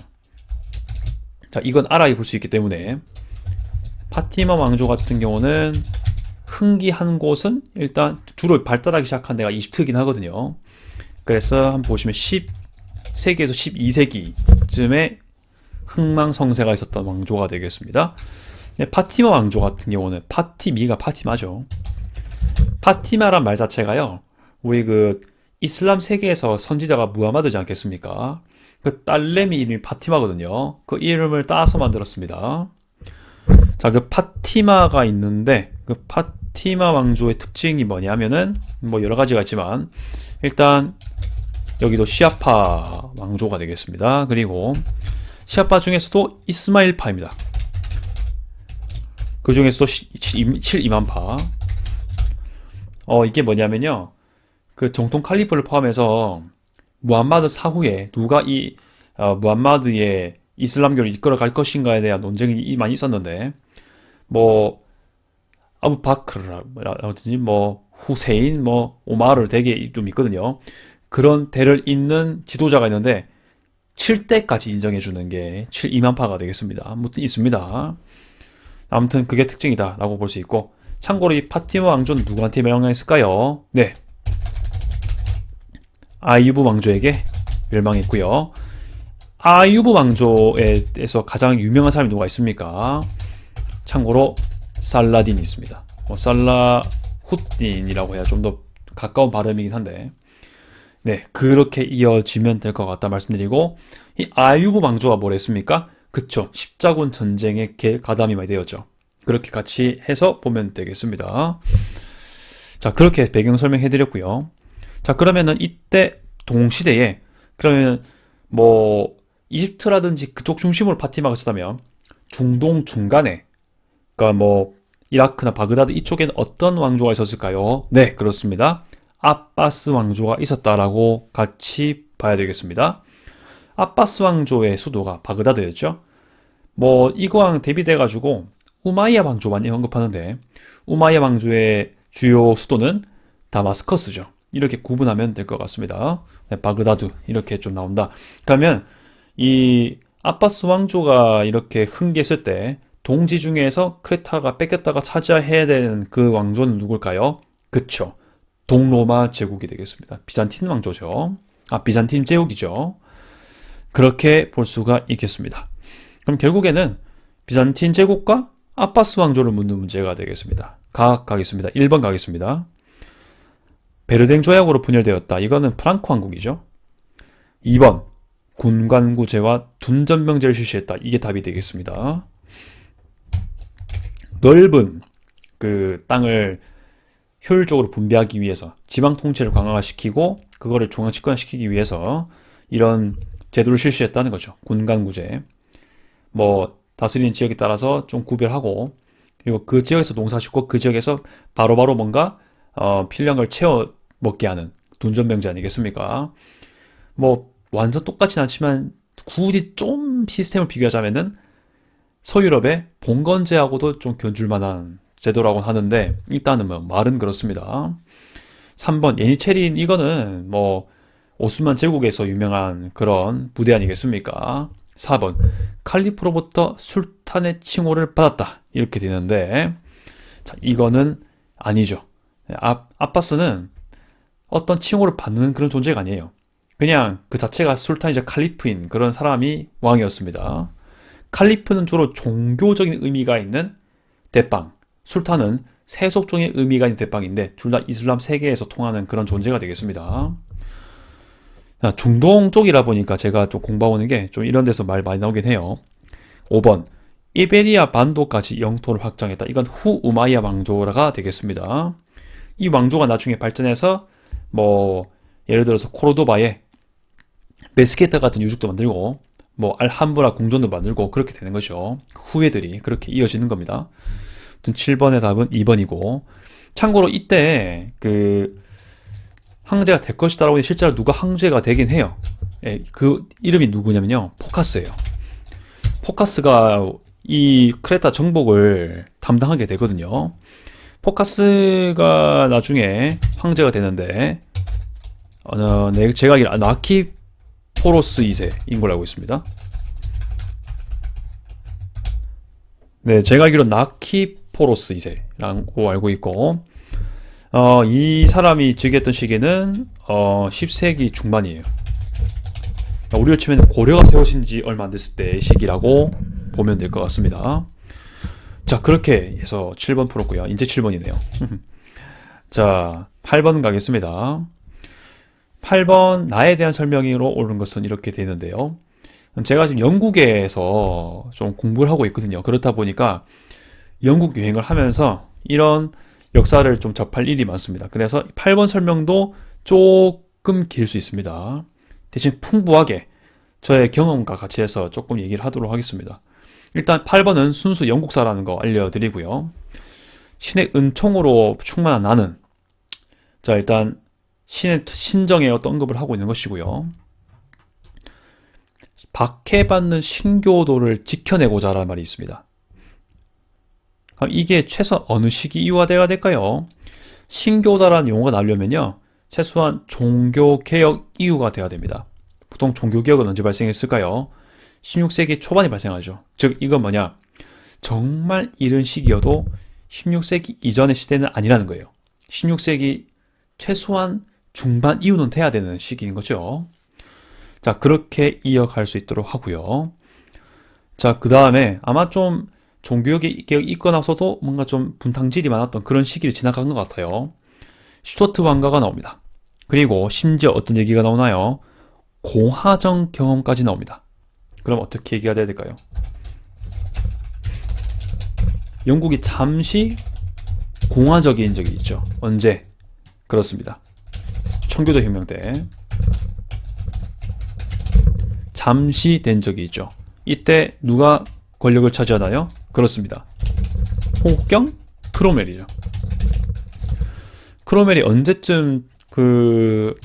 자, 이건 알아볼 수 있기 때문에, 파티마 왕조 같은 경우는 흥기 한 곳은 일단 주로 발달하기 시작한 데가 이집트이긴 하거든요. 그래서 한번 보시면 10세기에서 12세기쯤에 흥망성쇠가 있었던 왕조가 되겠습니다. 네, 파티마 왕조 같은 경우는 파티미가 파티마죠. 파티마란 말 자체가요, 우리 그 이슬람 세계에서 선지자가 무하마드지 않겠습니까? 그 딸내미 이름이 파티마거든요. 그 이름을 따서 만들었습니다. 자, 그 파티마가 있는데, 그 파티마 왕조의 특징이 뭐냐면은, 뭐 여러 가지가 있지만, 일단 여기도 시아파 왕조가 되겠습니다. 그리고 시아파 중에서도 이스마일파입니다. 그 중에서도 7이만파. 이게 뭐냐면요, 그 정통 칼리프를 포함해서 무함마드 사후에 누가 이 무함마드의 이슬람교를 이끌어갈 것인가에 대한 논쟁이 많이 있었는데, 뭐 아부바크르라든지 뭐 후세인, 뭐 오마르 되게 좀 있거든요. 그런 대를 잇는 지도자가 있는데 7대까지 인정해주는 게 7이만파가 되겠습니다. 아무튼 있습니다. 아무튼 그게 특징이다 라고 볼 수 있고, 참고로 이 파티마 왕조는 누구한테 멸망했을까요? 네, 아유브 왕조에게 멸망했고요. 아유브 왕조에서 가장 유명한 사람이 누가 있습니까? 참고로 살라딘이 있습니다. 살라후딘이라고 해야 좀 더 가까운 발음이긴 한데, 네, 그렇게 이어지면 될 것 같다 말씀드리고, 이 아유브 왕조가 뭘 했습니까? 그쵸, 십자군 전쟁에 가담이 많이 되었죠. 그렇게 같이 해서 보면 되겠습니다. 자, 그렇게 배경 설명해 드렸고요. 자, 그러면은 이때 동시대에 그러면 뭐 이집트라든지 그쪽 중심으로 파티마가 있었다면 중동 중간에 그러니까 뭐 이라크나 바그다드 이쪽에는 어떤 왕조가 있었을까요? 네, 그렇습니다. 아바스 왕조가 있었다라고 같이 봐야 되겠습니다. 아바스 왕조의 수도가 바그다드였죠. 뭐 이거랑 대비돼 가지고 우마이야 왕조 많이 언급하는데 우마이야 왕조의 주요 수도는 다마스커스죠. 이렇게 구분하면 될 것 같습니다. 네, 바그다드 이렇게 좀 나온다. 그러면 이 아바스 왕조가 이렇게 흥기했을 때 동지 중에서 크레타가 뺏겼다가 차지해야 되는 그 왕조는 누굴까요? 그쵸. 동로마 제국이 되겠습니다. 비잔틴 왕조죠. 비잔틴 제국이죠. 그렇게 볼 수가 있겠습니다. 그럼 결국에는 비잔틴 제국과 아바스 왕조를 묻는 문제가 되겠습니다. 가겠습니다. 1번 가겠습니다. 베르댕 조약으로 분열되었다. 이거는 프랑코 왕국이죠. 2번 군관구제와 둔전명제를 실시했다. 이게 답이 되겠습니다. 넓은 그 땅을 효율적으로 분배하기 위해서 지방 통치를 강화시키고 그거를 중앙 집권시키기 위해서 이런 제도를 실시했다는 거죠. 군관구제. 뭐 다스리는 지역에 따라서 좀 구별하고 그리고 그 지역에서 농사짓고 그 지역에서 바로바로 뭔가 필요한 걸 채워 먹게 하는 둔전명제 아니겠습니까? 뭐 완전 똑같진 않지만 굳이 좀 시스템을 비교하자면은 서유럽의 봉건제하고도 좀 견줄 만한 제도라고 하는데 일단은 뭐 말은 그렇습니다. 3번 예니체린 이거는 뭐 오스만 제국에서 유명한 그런 부대 아니겠습니까? 4번 칼리프로부터 술탄의 칭호를 받았다. 이렇게 되는데 자, 이거는 아니죠. 아바스는 어떤 칭호를 받는 그런 존재가 아니에요. 그냥 그 자체가 술탄이자 칼리프인 그런 사람이 왕이었습니다. 칼리프는 주로 종교적인 의미가 있는 대빵, 술탄은 세속적인 의미가 있는 대빵인데 둘 다 이슬람 세계에서 통하는 그런 존재가 되겠습니다. 중동 쪽이라 보니까 제가 좀 공부하는 게 좀 이런 데서 말 많이 나오긴 해요. 5번 이베리아 반도까지 영토를 확장했다. 이건 후 우마이야 왕조가 되겠습니다. 이 왕조가 나중에 발전해서 뭐 예를 들어서 코르도바에 메스케타 같은 유적도 만들고 뭐 알함브라 궁전도 만들고 그렇게 되는 거죠. 후예들이 그렇게 이어지는 겁니다. 아무튼 7번의 답은 2번이고 참고로 이때 그 황제가 될 것이다라고 실제로 누가 황제가 되긴 해요. 예, 그 이름이 누구냐면요. 포카스예요. 포카스가 이 크레타 정복을 담당하게 되거든요. 포카스가 나중에 황제가 되는데 제가 알기로 나키포로스 2세인 걸로 알고 있습니다. 네, 제가 알기로 나키포로스 2세라고 알고 있고 이 사람이 즉위했던 시기는 10세기 중반이에요. 우리로 치면 고려가 세워진 지 얼마 안 됐을 때 시기라고 보면 될 것 같습니다. 자, 그렇게 해서 7번 풀었고요. 이제 7번이네요. 자, 8번 가겠습니다. 8번 나에 대한 설명으로 옳은 것은 이렇게 되는데요. 제가 지금 영국에서 좀 공부를 하고 있거든요. 그렇다 보니까 영국 여행을 하면서 이런 역사를 좀 접할 일이 많습니다. 그래서 8번 설명도 조금 길 수 있습니다. 대신 풍부하게 저의 경험과 같이 해서 조금 얘기를 하도록 하겠습니다. 일단 8번은 순수 영국사라는 거 알려드리고요. 신의 은총으로 충만한 나는 자 일단 신의 신정에 어떤 언급을 하고 있는 것이고요. 박해받는 신교도를 지켜내고자 라는 말이 있습니다. 그럼 이게 최소 어느 시기 이유가 돼야 될까요? 신교자라는 용어가 나오려면요. 최소한 종교개혁 이유가 돼야 됩니다. 보통 종교개혁은 언제 발생했을까요? 16세기 초반에 발생하죠. 즉 이건 뭐냐? 정말 이른 시기여도 16세기 이전의 시대는 아니라는 거예요. 16세기 최소한 중반 이후는 돼야 되는 시기인 거죠. 자, 그렇게 이어갈 수 있도록 하고요. 자, 그 다음에 아마 좀 종교개혁이 있고 나서도 뭔가 좀 분탕질이 많았던 그런 시기를 지나간 것 같아요. 슈투어트 왕가가 나옵니다. 그리고 심지어 어떤 얘기가 나오나요? 공화정 경험까지 나옵니다. 그럼 어떻게 얘기가 돼야 될까요? 영국이 잠시 공화적인 적이 있죠. 언제? 그렇습니다. 청교도 혁명 때 잠시 된 적이 있죠. 이때 누가 권력을 차지하나요? 그렇습니다. 호국경? 크로멜이죠. 크로멜이 언제쯤 그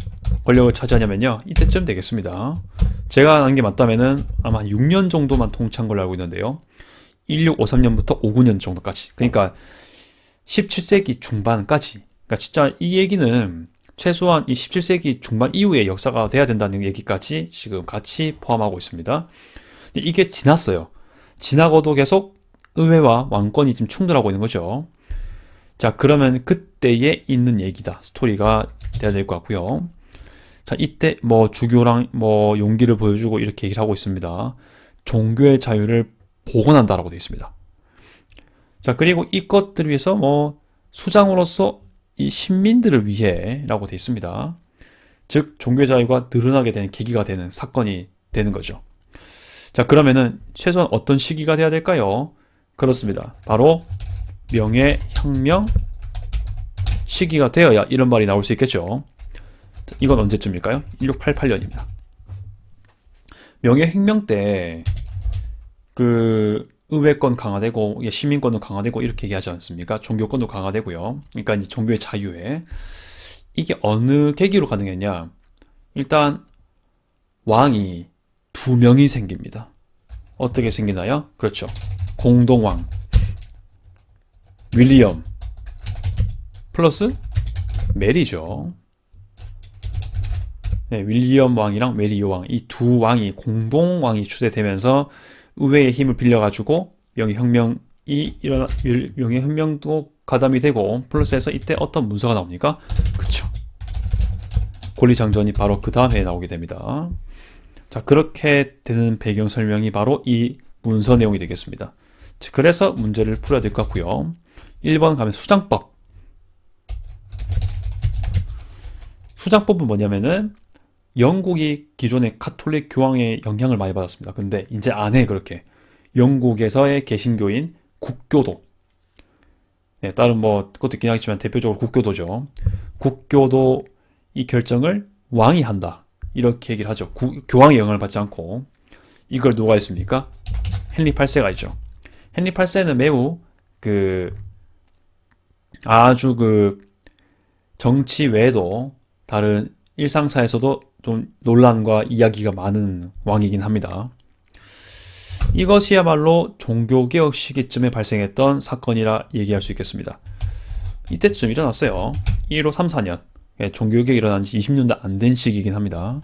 권력을 차지하냐면요, 이때쯤 되겠습니다. 제가 안 게 맞다면은 아마 6년 정도만 통치한 걸로 알고 있는데요. 1653년부터 59년 정도까지. 그러니까 17세기 중반까지. 그러니까 진짜 이 얘기는 최소한 이 17세기 중반 이후의 역사가 돼야 된다는 얘기까지 지금 같이 포함하고 있습니다. 근데 이게 지났어요. 지나고도 계속 의회와 왕권이 지금 충돌하고 있는 거죠. 자, 그러면 그때에 있는 얘기다. 스토리가 돼야 될 것 같고요. 자, 이때 뭐 주교랑 뭐 용기를 보여주고 이렇게 얘기를 하고 있습니다. 종교의 자유를 복원한다라고 되어 있습니다. 자, 그리고 이것들을 위해서 뭐 수장으로서 이 신민들을 위해라고 되어 있습니다. 즉 종교의 자유가 늘어나게 되는 계기가 되는 사건이 되는 거죠. 자, 그러면은 최소한 어떤 시기가 돼야 될까요? 그렇습니다. 바로 명예혁명 시기가 되어야 이런 말이 나올 수 있겠죠. 이건 언제쯤일까요? 1688년입니다. 명예혁명 때 그 의회권 강화되고 시민권도 강화되고 이렇게 얘기하지 않습니까? 종교권도 강화되고요. 그러니까 이제 종교의 자유에 이게 어느 계기로 가능했냐? 일단 왕이 2명이 생깁니다. 어떻게 생기나요? 그렇죠. 공동왕 윌리엄 플러스 메리죠. 네, 윌리엄 왕이랑 메리 여왕 이 두 왕이 공동왕이 추대되면서 의회의 힘을 빌려가지고 명예혁명도 가담이 되고 플러스해서 이때 어떤 문서가 나옵니까? 그쵸. 권리장전이 바로 그 다음 해에 나오게 됩니다. 자, 그렇게 되는 배경 설명이 바로 이 문서 내용이 되겠습니다. 그래서 문제를 풀어야 될 것 같고요. 1번 가면 수장법. 수장법은 뭐냐면은 영국이 기존의 가톨릭 교황의 영향을 많이 받았습니다. 근데 이제 안 해, 그렇게. 영국에서의 개신교인 국교도. 네, 다른 뭐, 그것도 있긴 하겠지만 대표적으로 국교도죠. 국교도 이 결정을 왕이 한다. 이렇게 얘기를 하죠. 교황의 영향을 받지 않고. 이걸 누가 했습니까? 헨리 8세가 있죠. 헨리 8세는 매우 아주 정치 외에도 다른 일상사에서도 좀 논란과 이야기가 많은 왕이긴 합니다. 이것이야말로 종교개혁 시기쯤에 발생했던 사건이라 얘기할 수 있겠습니다. 이때쯤 일어났어요. 1534년. 종교개혁이 일어난 지 20년도 안 된 시기이긴 합니다.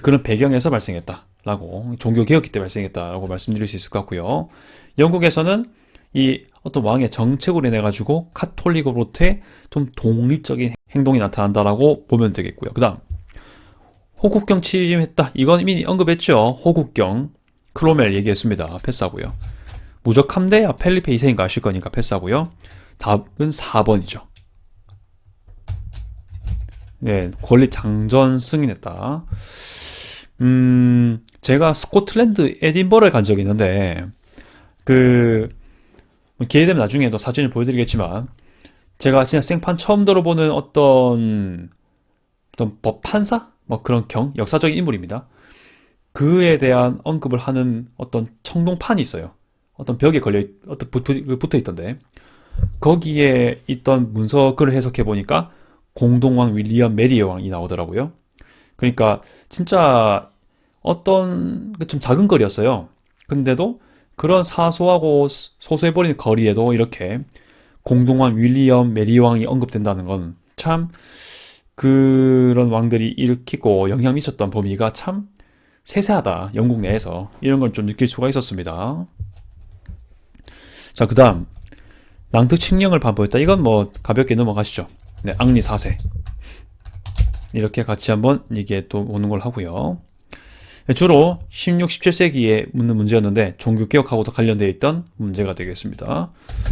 그런 배경에서 발생했다라고, 종교개혁기 때 발생했다라고 말씀드릴 수 있을 것 같고요. 영국에서는 이 어떤 왕의 정책으로 인해 가지고 카톨릭으로부터의 좀 독립적인 행동이 나타난다라고 보면 되겠고요. 그 다음 호국경 취임했다. 이건 이미 언급했죠. 호국경 크로멜 얘기했습니다. 패스하고요. 무적 함대야 펠리페 2세인가 아실 거니까 패스하고요. 답은 4번이죠. 네, 권리 장전 승인했다. 제가 스코틀랜드 에딘버러에 간 적이 있는데 기회 되면 나중에도 사진을 보여드리겠지만 제가 진짜 생판 처음 들어보는 어떤 법 판사? 뭐 그런 역사적인 인물입니다. 그에 대한 언급을 하는 어떤 청동판이 있어요. 어떤 벽에 붙어 있던데 거기에 있던 문서 글을 해석해 보니까 공동왕 윌리엄 메리 여왕이 나오더라고요. 그러니까 진짜 어떤 좀 작은 거리였어요. 근데도 그런 사소하고 소소해버린 거리에도 이렇게 공동왕 윌리엄 메리 왕이 언급된다는 건 참 그런 왕들이 일으키고 영향 미쳤던 범위가 참 세세하다. 영국 내에서 이런 걸 좀 느낄 수가 있었습니다. 자, 그 다음 낭특 칙령을 반포했다. 이건 뭐 가볍게 넘어가시죠. 네, 앙리 4세 이렇게 같이 한번 얘기해 또 오는 걸 하고요. 주로 16, 17세기에 묻는 문제였는데 종교개혁하고도 관련되어 있던 문제가 되겠습니다.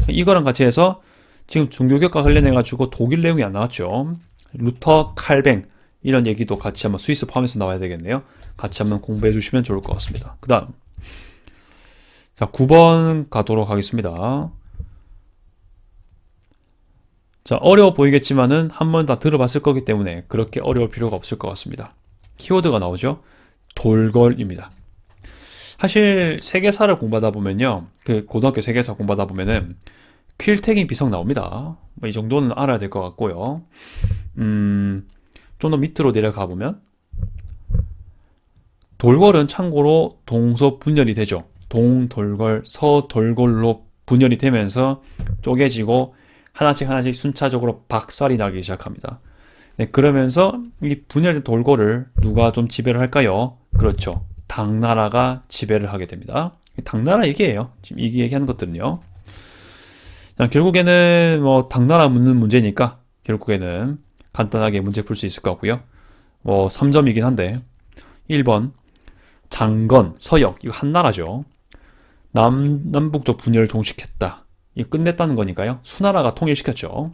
이거랑 같이 해서 지금 종교개혁과 관련해가지고 독일 내용이 안 나왔죠. 루터, 칼뱅 이런 얘기도 같이 한번 스위스 포함해서 나와야 되겠네요. 같이 한번 공부해 주시면 좋을 것 같습니다. 그 다음 자 9번 가도록 하겠습니다. 자, 어려워 보이겠지만은 한 번 다 들어봤을 거기 때문에 그렇게 어려울 필요가 없을 것 같습니다. 키워드가 나오죠? 돌걸입니다. 사실 세계사를 공부하다 보면요, 그 고등학교 세계사 공부하다 보면은 퀼택인 비석 나옵니다. 뭐 이 정도는 알아야 될 것 같고요. 좀 더 밑으로 내려가 보면 돌걸은 참고로 동서 분열이 되죠. 동돌걸, 서돌걸로 분열이 되면서 쪼개지고 하나씩 하나씩 순차적으로 박살이 나기 시작합니다. 네, 그러면서 이 분열된 돌걸을 누가 좀 지배를 할까요? 그렇죠. 당나라가 지배를 하게 됩니다. 당나라 얘기예요. 지금 이 얘기하는 것들은요. 자, 결국에는 뭐 당나라 묻는 문제니까 결국에는 간단하게 문제 풀 수 있을 것 같고요. 뭐 3점이긴 한데 1번 장건, 서역 이거 한나라죠. 남북쪽 분열을 종식했다. 이거 끝냈다는 거니까요. 수나라가 통일시켰죠.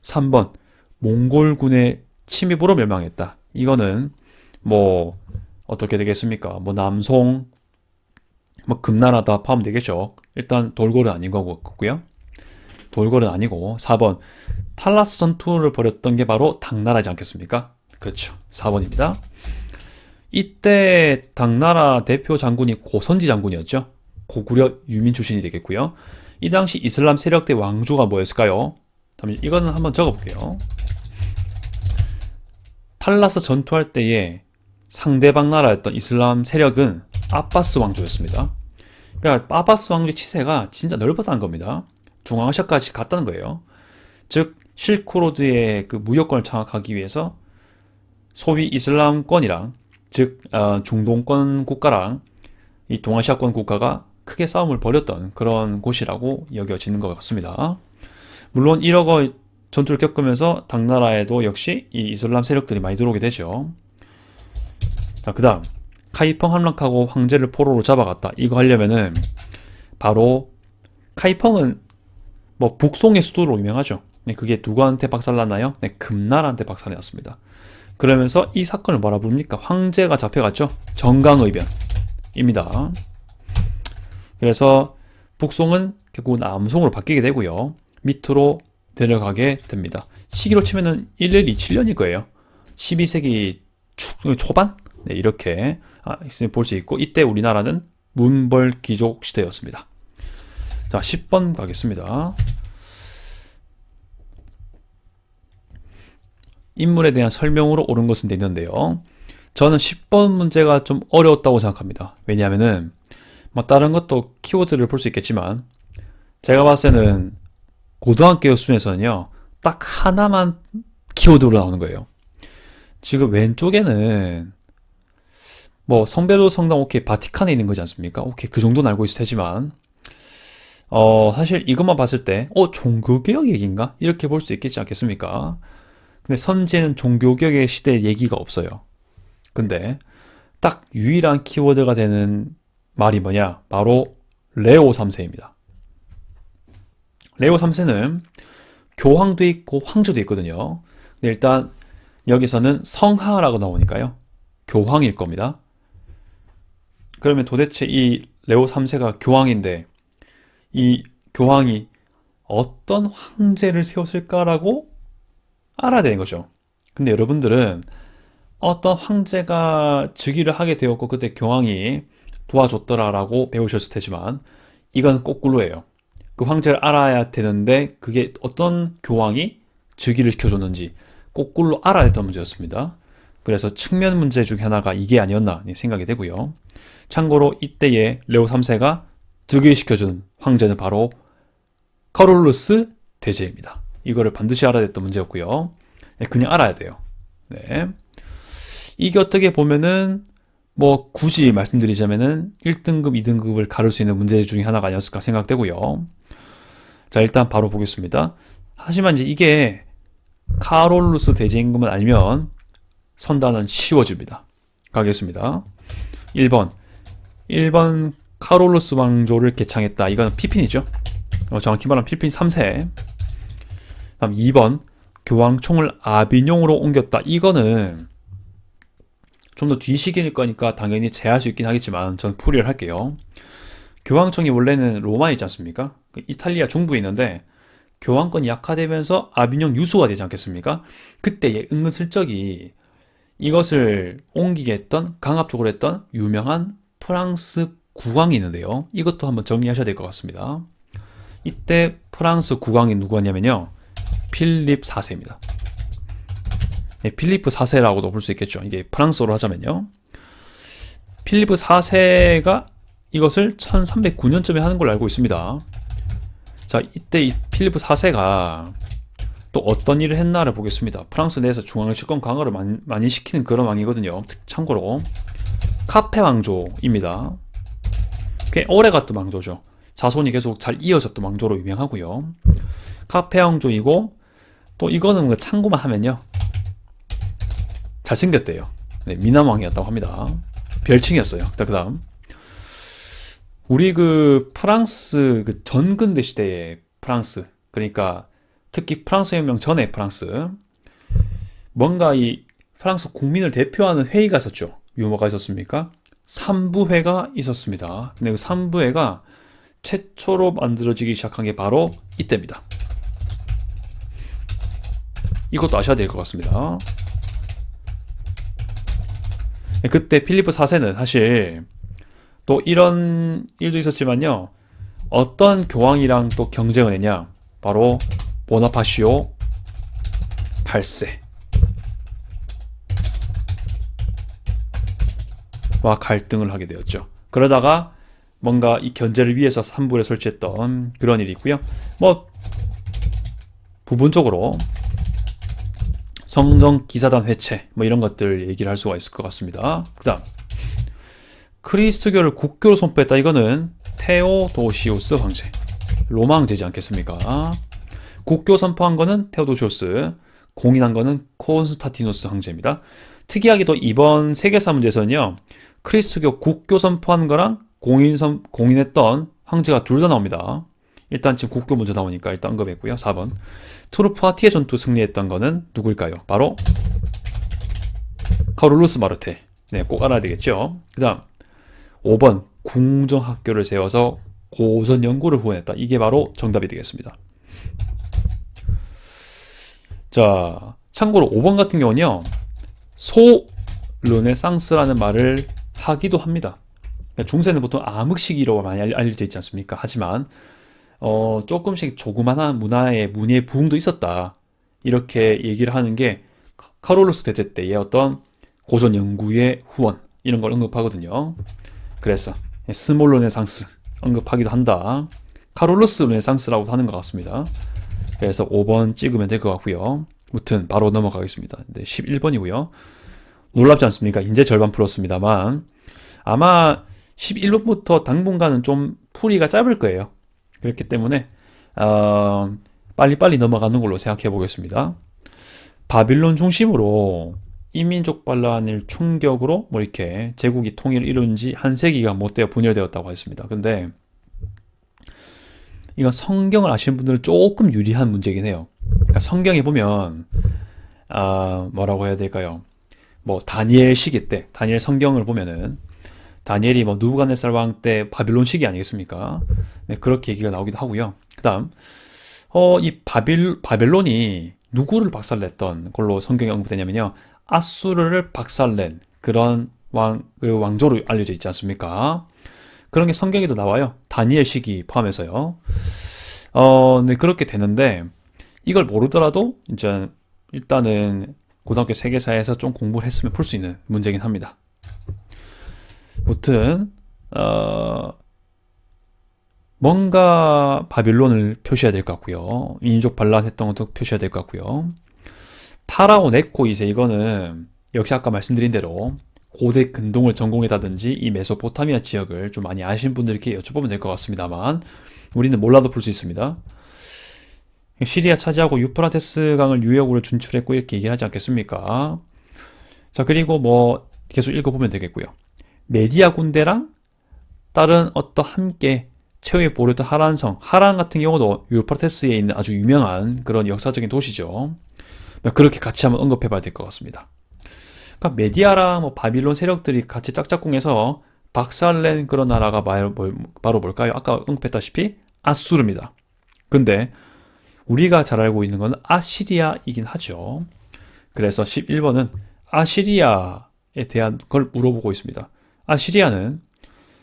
3번 몽골군의 침입으로 멸망했다. 이거는 뭐 어떻게 되겠습니까? 뭐 남송, 뭐 금나라 다 포함되겠죠. 일단 돌고래 아닌 것 같고요. 돌고래 아니고 4번 탈라스 전투를 벌였던 게 바로 당나라지 않겠습니까? 그렇죠. 4번입니다. 이때 당나라 대표 장군이 고선지 장군이었죠. 고구려 유민 출신이 되겠고요. 이 당시 이슬람 세력대 왕주가 뭐였을까요? 이거는 한번 적어볼게요. 탈라스 전투할 때에 상대방 나라였던 이슬람 세력은 아바스 왕조였습니다. 그러니까 아바스 왕조의 치세가 진짜 넓었다는 겁니다. 중앙아시아까지 갔다는 거예요. 즉 실크로드의 그 무역권을 장악하기 위해서 소위 이슬람권이랑 즉 중동권 국가랑 이 동아시아권 국가가 크게 싸움을 벌였던 그런 곳이라고 여겨지는 것 같습니다. 물론 1억 전투를 겪으면서 당나라에도 역시 이 이슬람 세력들이 많이 들어오게 되죠. 자, 그 다음 카이펑 함락하고 황제를 포로로 잡아갔다. 이거 하려면은 바로 카이펑은 뭐 북송의 수도로 유명하죠. 네, 그게 누구한테 박살났나요? 네, 금나라한테 박살이 났습니다. 그러면서 이 사건을 뭐라 부릅니까? 황제가 잡혀갔죠. 정강의변입니다. 그래서 북송은 결국 남송으로 바뀌게 되고요. 밑으로 내려가게 됩니다. 시기로 치면은 1127년일 거예요. 12세기 초반? 네, 이렇게 볼 수 있고, 이때 우리나라는 문벌귀족 시대였습니다. 자, 10번 가겠습니다. 인물에 대한 설명으로 옳은 것은 되는데요. 저는 10번 문제가 좀 어려웠다고 생각합니다. 왜냐하면은 뭐 다른 것도 키워드를 볼 수 있겠지만 제가 봤을 때는 고등학교 수준에서는요 딱 하나만 키워드로 나오는 거예요. 지금 왼쪽에는 뭐 성베드로 성당 오케이 바티칸에 있는 거지 않습니까? 오케이 그 정도는 알고 있을 테지만 사실 이것만 봤을 때 종교개혁 얘기인가? 이렇게 볼 수 있겠지 않겠습니까? 근데 선지에는 종교개혁의 시대 얘기가 없어요. 근데 딱 유일한 키워드가 되는 말이 뭐냐? 바로 레오 3세입니다. 레오 3세는 교황도 있고 황제도 있거든요. 근데 일단 여기서는 성하라고 나오니까요. 교황일 겁니다. 그러면 도대체 이 레오 3세가 교황인데 이 교황이 어떤 황제를 세웠을까라고 알아야 되는 거죠. 근데 여러분들은 어떤 황제가 즉위를 하게 되었고 그때 교황이 도와줬더라라고 배우셨을 테지만 이건 거꾸로예요. 그 황제를 알아야 되는데 그게 어떤 교황이 즉위를 시켜줬는지 거꾸로 알아야 했던 문제였습니다. 그래서 측면 문제 중에 하나가 이게 아니었나 생각이 되고요. 참고로 이때의 레오 3세가 즉위시켜준 황제는 바로 카롤루스 대제입니다. 이거를 반드시 알아야 됐던 문제였고요. 그냥 알아야 돼요. 네. 이게 어떻게 보면은 뭐 굳이 말씀드리자면은 1등급, 2등급을 가를 수 있는 문제 중에 하나가 아니었을까 생각되고요. 자, 일단 바로 보겠습니다. 하지만 이제 이게 카롤루스 대제인 것만 알면 선단은 쉬워집니다. 가겠습니다. 1번 카롤루스 왕조를 개창했다. 이건 피핀이죠. 정확히 말하면 피핀 3세. 다음 2번 교황총을 아비뇽으로 옮겼다. 이거는 좀 더 뒤시기일 거니까 당연히 제할 수 있긴 하겠지만 전 풀이를 할게요. 교황청이 원래는 로마에 있지 않습니까? 이탈리아 중부에 있는데 교황권이 약화되면서 아비뇽 유수가 되지 않겠습니까? 그때 은근슬쩍이 이것을 옮기게 했던, 강압적으로 했던 유명한 프랑스 국왕이 있는데요. 이것도 한번 정리하셔야 될 것 같습니다. 이때 프랑스 국왕이 누구였냐면요. 필립 4세입니다. 네, 필리프 4세라고도 볼 수 있겠죠. 이게 프랑스어로 하자면요. 필리프 4세가 이것을 1309년쯤에 하는 걸로 알고 있습니다. 자, 이때 이 필리프 4세가 또 어떤 일을 했나를 보겠습니다. 프랑스 내에서 중앙의 집권 강화를 많이 시키는 그런 왕이거든요. 참고로 카페 왕조입니다. 꽤 오래 갔던 왕조죠. 자손이 계속 잘 이어졌던 왕조로 유명하고요. 카페 왕조이고 또 이거는 참고만 하면요. 잘생겼대요. 네, 미남왕이었다고 합니다. 별칭이었어요. 그 다음 우리 프랑스 전근대 시대의 프랑스, 그러니까 특히 프랑스 혁명 전의 프랑스, 뭔가 이 프랑스 국민을 대표하는 회의가 있었죠. 유머가 있었습니까? 삼부회가 있었습니다. 근데 그 삼부회가 최초로 만들어지기 시작한 게 바로 이때입니다. 이것도 아셔야 될 것 같습니다. 그때 필리프 4세는 사실 또 이런 일도 있었지만요. 어떤 교황이랑 또 경쟁을 했냐? 바로 보나파시오 8세와 갈등을 하게 되었죠. 그러다가 뭔가 이 견제를 위해서 삼부를 설치했던 그런 일이 있고요. 뭐 부분적으로 성정 기사단 회체 뭐 이런 것들 얘기를 할 수가 있을 것 같습니다. 그 다음 크리스트교를 국교로 선포했다. 이거는 테오도시우스 황제, 로마 황제지 않겠습니까? 국교 선포한 거는 테오도시우스, 공인한 거는 콘스탄티누스 황제입니다. 특이하게도 이번 세계사 문제에서는요, 크리스트교 국교 선포한 거랑 공인했던 황제가 둘 다 나옵니다. 일단 지금 국교 문제 나오니까 일단 언급했고요. 4번 트루프아티에 전투 승리했던 거는 누구일까요? 바로 카롤루스 마르테. 네, 꼭 알아야 되겠죠. 그 다음 5번 궁정학교를 세워서 고전 연구를 후원했다. 이게 바로 정답이 되겠습니다. 자, 참고로 5번 같은 경우는요, 소 르네상스라는 말을 하기도 합니다. 중세는 보통 암흑시기로 많이 알려져 있지 않습니까? 하지만 조금씩 조그마한 문화의 부흥도 있었다. 이렇게 얘기를 하는 게 카롤루스 대제 때의 어떤 고전 연구의 후원 이런 걸 언급하거든요. 그래서 스몰 르네상스 언급하기도 한다. 카롤루스 르네상스라고도 하는 것 같습니다. 그래서 5번 찍으면 될 것 같고요. 무튼 바로 넘어가겠습니다. 네, 11번이고요. 놀랍지 않습니까? 이제 절반 풀었습니다만 아마 11번부터 당분간은 좀 풀이가 짧을 거예요. 그렇기 때문에 빨리빨리 넘어가는 걸로 생각해 보겠습니다. 바빌론 중심으로 이민족 반란을 충격으로 뭐 이렇게 제국이 통일을 이룬 지 한 세기가 못되어 분열되었다고 했습니다. 근데 이건 성경을 아시는 분들은 조금 유리한 문제긴 해요. 그러니까 성경에 보면 뭐라고 해야 될까요? 뭐 다니엘 시기 때 다니엘 성경을 보면은 다니엘이 뭐 느부갓네살 왕 때 바빌론 시기 아니겠습니까? 네, 그렇게 얘기가 나오기도 하고요. 그다음 이 바벨론이 누구를 박살냈던 걸로 성경에 언급되냐면요. 아수르를 박살낸 그런 왕조로 알려져 있지 않습니까? 그런 게 성경에도 나와요. 다니엘 시기 포함해서요. 네, 그렇게 되는데 이걸 모르더라도 이제 일단은 고등학교 세계사에서 좀 공부를 했으면 풀 수 있는 문제긴 합니다. 무튼 뭔가 바빌론을 표시해야 될 것 같고요. 민족 반란했던 것도 표시해야 될 것 같고요. 파라오 네코 2세 이거는 역시 아까 말씀드린 대로 고대 근동을 전공했다든지 이 메소포타미아 지역을 좀 많이 아시는 분들께 여쭤보면 될 것 같습니다만 우리는 몰라도 볼 수 있습니다. 시리아 차지하고 유프라테스 강을 유역으로 진출했고 이렇게 얘기하지 않겠습니까? 자, 그리고 뭐 계속 읽어보면 되겠고요. 메디아 군대랑 다른 어떤 함께 최후의 보르트 하란성, 하란 같은 경우도 유프라테스에 있는 아주 유명한 그런 역사적인 도시죠. 그렇게 같이 한번 언급해 봐야 될 것 같습니다. 그러니까 메디아랑 뭐 바빌론 세력들이 같이 짝짝꿍해서 박살낸 그런 나라가 바로 뭘까요? 아까 언급했다시피 아수르입니다. 근데 우리가 잘 알고 있는 건 아시리아이긴 하죠. 그래서 11번은 아시리아에 대한 걸 물어보고 있습니다. 아시리아는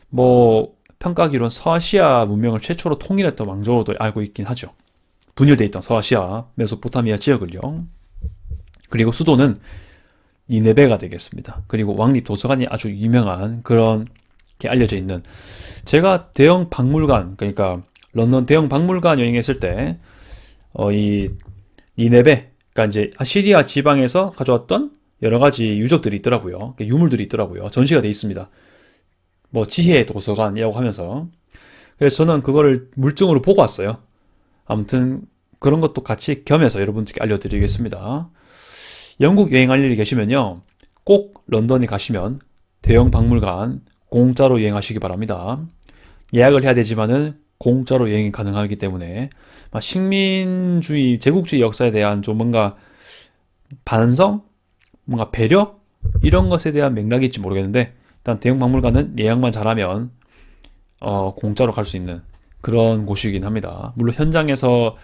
뭐 평가기론 서아시아 문명을 최초로 통일했던 왕조로도 알고 있긴 하죠. 분열돼 있던 서아시아, 메소포타미아 지역을요. 그리고 수도는 니네베가 되겠습니다. 그리고 왕립 도서관이 아주 유명한 그런 게 알려져 있는, 제가 대형 박물관, 그러니까 런던 대형 박물관 여행했을 때 이 니네베, 그러니까 이제 아시리아 지방에서 가져왔던 여러 가지 유적들이 있더라고요. 유물들이 있더라고요. 전시가 돼 있습니다. 뭐 지혜 도서관이라고 하면서. 그래서 저는 그거를 물증으로 보고 왔어요. 아무튼 그런 것도 같이 겸해서 여러분들께 알려드리겠습니다. 영국 여행할 일이 계시면요, 꼭 런던에 가시면 대형 박물관 공짜로 여행하시기 바랍니다. 예약을 해야 되지만은 공짜로 여행이 가능하기 때문에 식민주의, 제국주의 역사에 대한 좀 뭔가 반성, 뭔가 배려, 이런 것에 대한 맥락이 있지 모르겠는데, 일단 대형 박물관은 예약만 잘하면 공짜로 갈 수 있는 그런 곳이긴 합니다. 물론 현장에서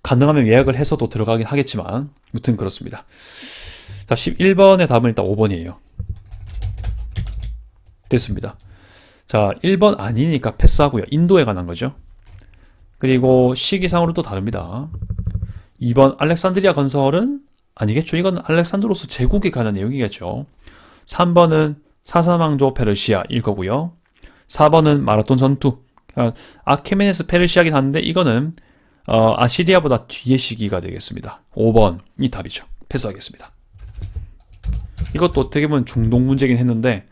가능하면 예약을 해서도 들어가긴 하겠지만, 무튼 그렇습니다. 자, 11번의 답은 일단 5번이에요. 됐습니다. 자, 1번 아니니까 패스하고요. 인도에 관한 거죠. 그리고 시기상으로 또 다릅니다. 2번 알렉산드리아 건설은 아니겠죠. 이건 알렉산드로스 제국에 관한 내용이겠죠. 3번은 사사망조 페르시아일 거고요. 4번은 마라톤 전투. 아케메네스 페르시아긴 한데 이거는 아시리아보다 뒤의 시기가 되겠습니다. 5번이 답이죠. 패스하겠습니다. 이것도 어떻게 보면 중동 문제긴 했는데,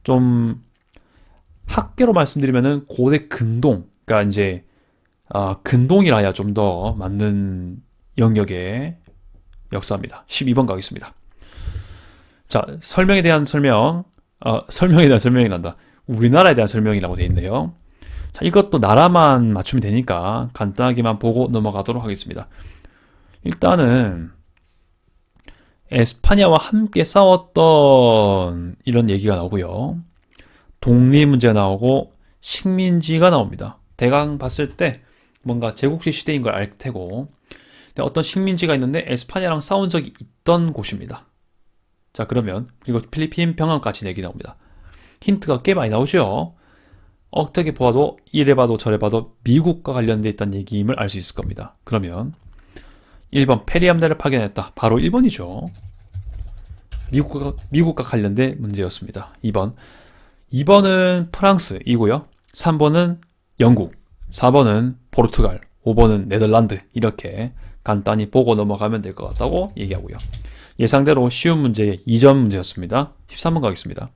좀 학계로 말씀드리면은 고대 근동, 그러니까 이제 근동이라 해야 좀 더 맞는 영역의 역사입니다. 12번 가겠습니다. 자, 설명에 대한 설명이 난다. 우리나라에 대한 설명이라고 되어 있네요. 자, 이것도 나라만 맞추면 되니까 간단하게만 보고 넘어가도록 하겠습니다. 일단은 에스파냐와 함께 싸웠던 이런 얘기가 나오고요. 독립 문제가 나오고 식민지가 나옵니다. 대강 봤을 때 뭔가 제국주의 시대인 걸 알 테고, 어떤 식민지가 있는데 에스파냐랑 싸운 적이 있던 곳입니다. 자, 그러면 그리고 필리핀 병합까지 얘기 나옵니다. 힌트가 꽤 많이 나오죠. 어떻게 봐도 이래 봐도 저래 봐도 미국과 관련돼 있다는 얘기임을 알 수 있을 겁니다. 그러면 1번 페리함대를 파견했다. 바로 1번이죠. 미국과 관련된 문제였습니다. 2번은 프랑스이고요. 3번은 영국, 4번은 포르투갈, 5번은 네덜란드. 이렇게 간단히 보고 넘어가면 될 것 같다고 얘기하고요. 예상대로 쉬운 문제 2점 문제였습니다. 13번 가겠습니다.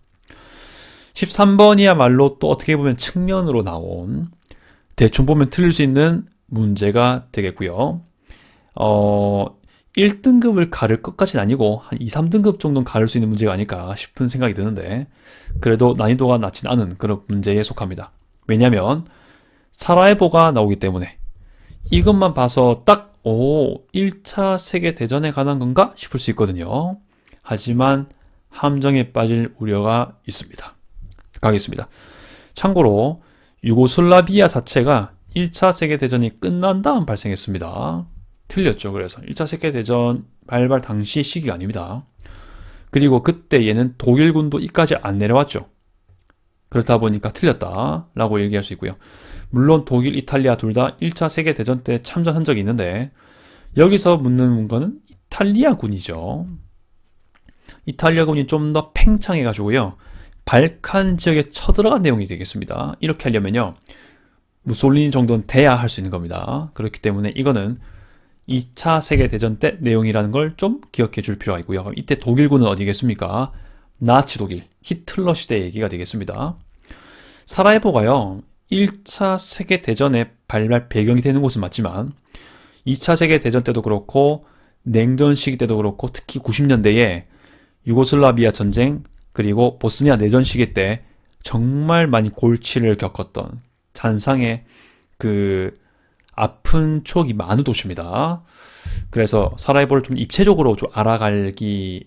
13번이야말로 또 어떻게 보면 측면으로 나온, 대충 보면 틀릴 수 있는 문제가 되겠고요. 1등급을 가를 것까지는 아니고 한 2, 3등급 정도는 가를 수 있는 문제가 아닐까 싶은 생각이 드는데, 그래도 난이도가 낮진 않은 그런 문제에 속합니다. 왜냐하면 사라예보가 나오기 때문에 이것만 봐서 딱 1차 세계대전에 관한 건가 싶을 수 있거든요. 하지만 함정에 빠질 우려가 있습니다. 가겠습니다. 참고로 유고슬라비아 자체가 1차 세계대전이 끝난 다음 발생했습니다. 틀렸죠. 그래서 1차 세계대전 발발 당시 시기가 아닙니다. 그리고 그때 얘는 독일군도 이까지 안 내려왔죠. 그렇다 보니까 틀렸다라고 얘기할 수 있고요. 물론 독일, 이탈리아 둘 다 1차 세계대전 때 참전한 적이 있는데, 여기서 묻는 거는 이탈리아군이죠. 이탈리아군이 좀 더 팽창해가지고요, 발칸 지역에 쳐들어간 내용이 되겠습니다. 이렇게 하려면요, 무솔리니 정도는 돼야 할 수 있는 겁니다. 그렇기 때문에 이거는 2차 세계대전 때 내용이라는 걸 좀 기억해 줄 필요가 있고요. 그럼 이때 독일군은 어디겠습니까? 나치 독일, 히틀러 시대 얘기가 되겠습니다. 사라예보가요, 1차 세계대전의 발발 배경이 되는 곳은 맞지만 2차 세계대전 때도 그렇고 냉전 시기 때도 그렇고 특히 90년대에 유고슬라비아 전쟁 그리고 보스니아 내전 시기 때 정말 많이 골치를 겪었던 잔상의 그 아픈 추억이 많은 도시입니다. 그래서 사라예보를 좀 입체적으로 좀 알아가기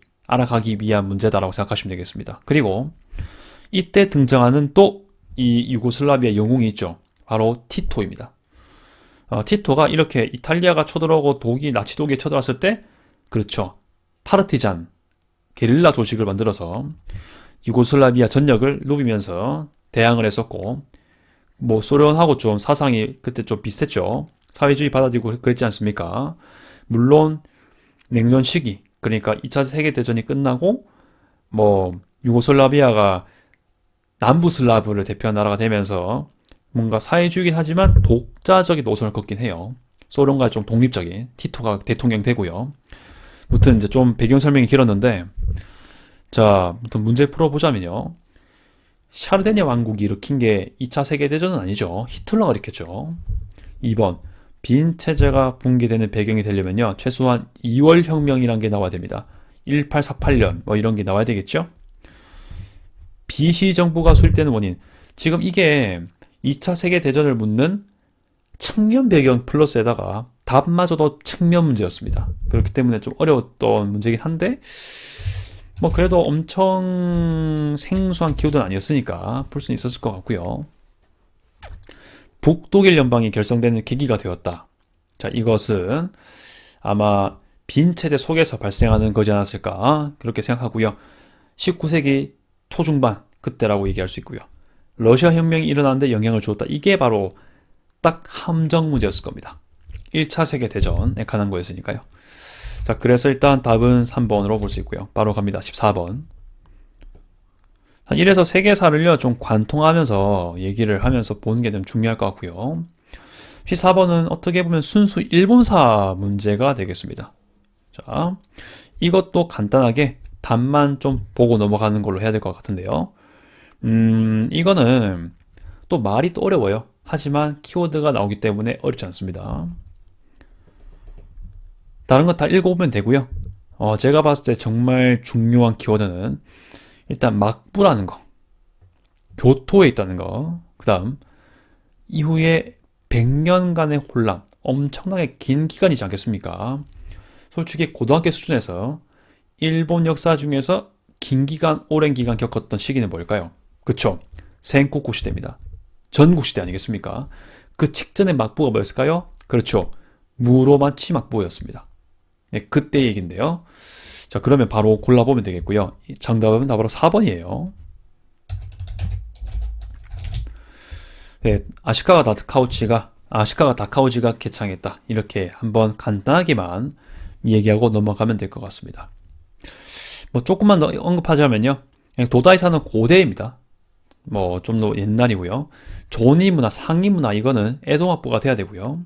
위한 문제다라고 생각하시면 되겠습니다. 그리고 이때 등장하는 또 이 유고슬라비아 영웅이 있죠. 바로 티토입니다. 티토가 이렇게 이탈리아가 쳐들어오고 나치 독일이 쳐들어왔을 때, 그렇죠. 파르티잔, 게릴라 조직을 만들어서 유고슬라비아 전역을 누비면서 대항을 했었고, 뭐 소련하고 좀 사상이 그때 좀 비슷했죠. 사회주의 받아들이고 그랬지 않습니까? 물론 냉전 시기, 그러니까 2차 세계대전이 끝나고 뭐 유고슬라비아가 남부슬라브를 대표한 나라가 되면서 뭔가 사회주의긴 하지만 독자적인 노선을 걷긴 해요. 소련과 좀 독립적인 티토가 대통령 되고요. 아무튼 이제 좀 배경 설명이 길었는데, 자, 아무튼 문제 풀어보자면요. 샤르데네 왕국이 일으킨 게 2차 세계대전은 아니죠. 히틀러가 일으켰죠. 2번, 빈 체제가 붕괴되는 배경이 되려면요. 최소한 2월 혁명이란 게 나와야 됩니다. 1848년 뭐 이런 게 나와야 되겠죠. 비시 정부가 수립되는 원인. 지금 이게 2차 세계대전을 묻는 측면 배경 플러스에다가 답마저도 측면 문제였습니다. 그렇기 때문에 좀 어려웠던 문제긴 한데, 뭐 그래도 엄청 생소한 키워드는 아니었으니까 풀 수는 있었을 것 같고요. 북독일 연방이 결성되는 계기가 되었다. 자, 이것은 아마 빈 체제 속에서 발생하는 거지 않았을까 그렇게 생각하고요. 19세기 초중반 그때라고 얘기할 수 있고요. 러시아 혁명이 일어나는데 영향을 주었다. 이게 바로 딱 함정 문제였을 겁니다. 1차 세계대전에 관한 거였으니까요. 자, 그래서 일단 답은 3번으로 볼 수 있고요. 바로 갑니다. 14번. 이래서 세계사를요, 좀 관통하면서 얘기를 하면서 보는 게 좀 중요할 것 같고요. 14번은 어떻게 보면 순수 일본사 문제가 되겠습니다. 자, 이것도 간단하게 답만 좀 보고 넘어가는 걸로 해야 될 것 같은데요. 이거는 또 말이 또 어려워요. 하지만 키워드가 나오기 때문에 어렵지 않습니다. 다른 거 다 읽어보면 되고요. 제가 봤을 때 정말 중요한 키워드는 일단 막부라는 거, 교토에 있다는 거, 그 다음 이후에 100년간의 혼란, 엄청나게 긴 기간이지 않겠습니까? 솔직히 고등학교 수준에서 일본 역사 중에서 긴 기간, 오랜 기간 겪었던 시기는 뭘까요? 그쵸? 센코쿠 시대입니다. 전국시대 아니겠습니까? 그 직전의 막부가 뭐였을까요? 그렇죠. 무로마치 막부였습니다. 네, 그때 얘기인데요. 자, 그러면 바로 골라보면 되겠고요. 정답은 바로 4번이에요. 네, 아시카가 다카우지가 개창했다. 이렇게 한번 간단하게만 얘기하고 넘어가면 될 것 같습니다. 뭐 조금만 더 언급하자면요. 도다이사는 고대입니다. 뭐 좀 더 옛날이고요. 조니 문화, 상이 문화 이거는 에도 막부가 돼야 되고요.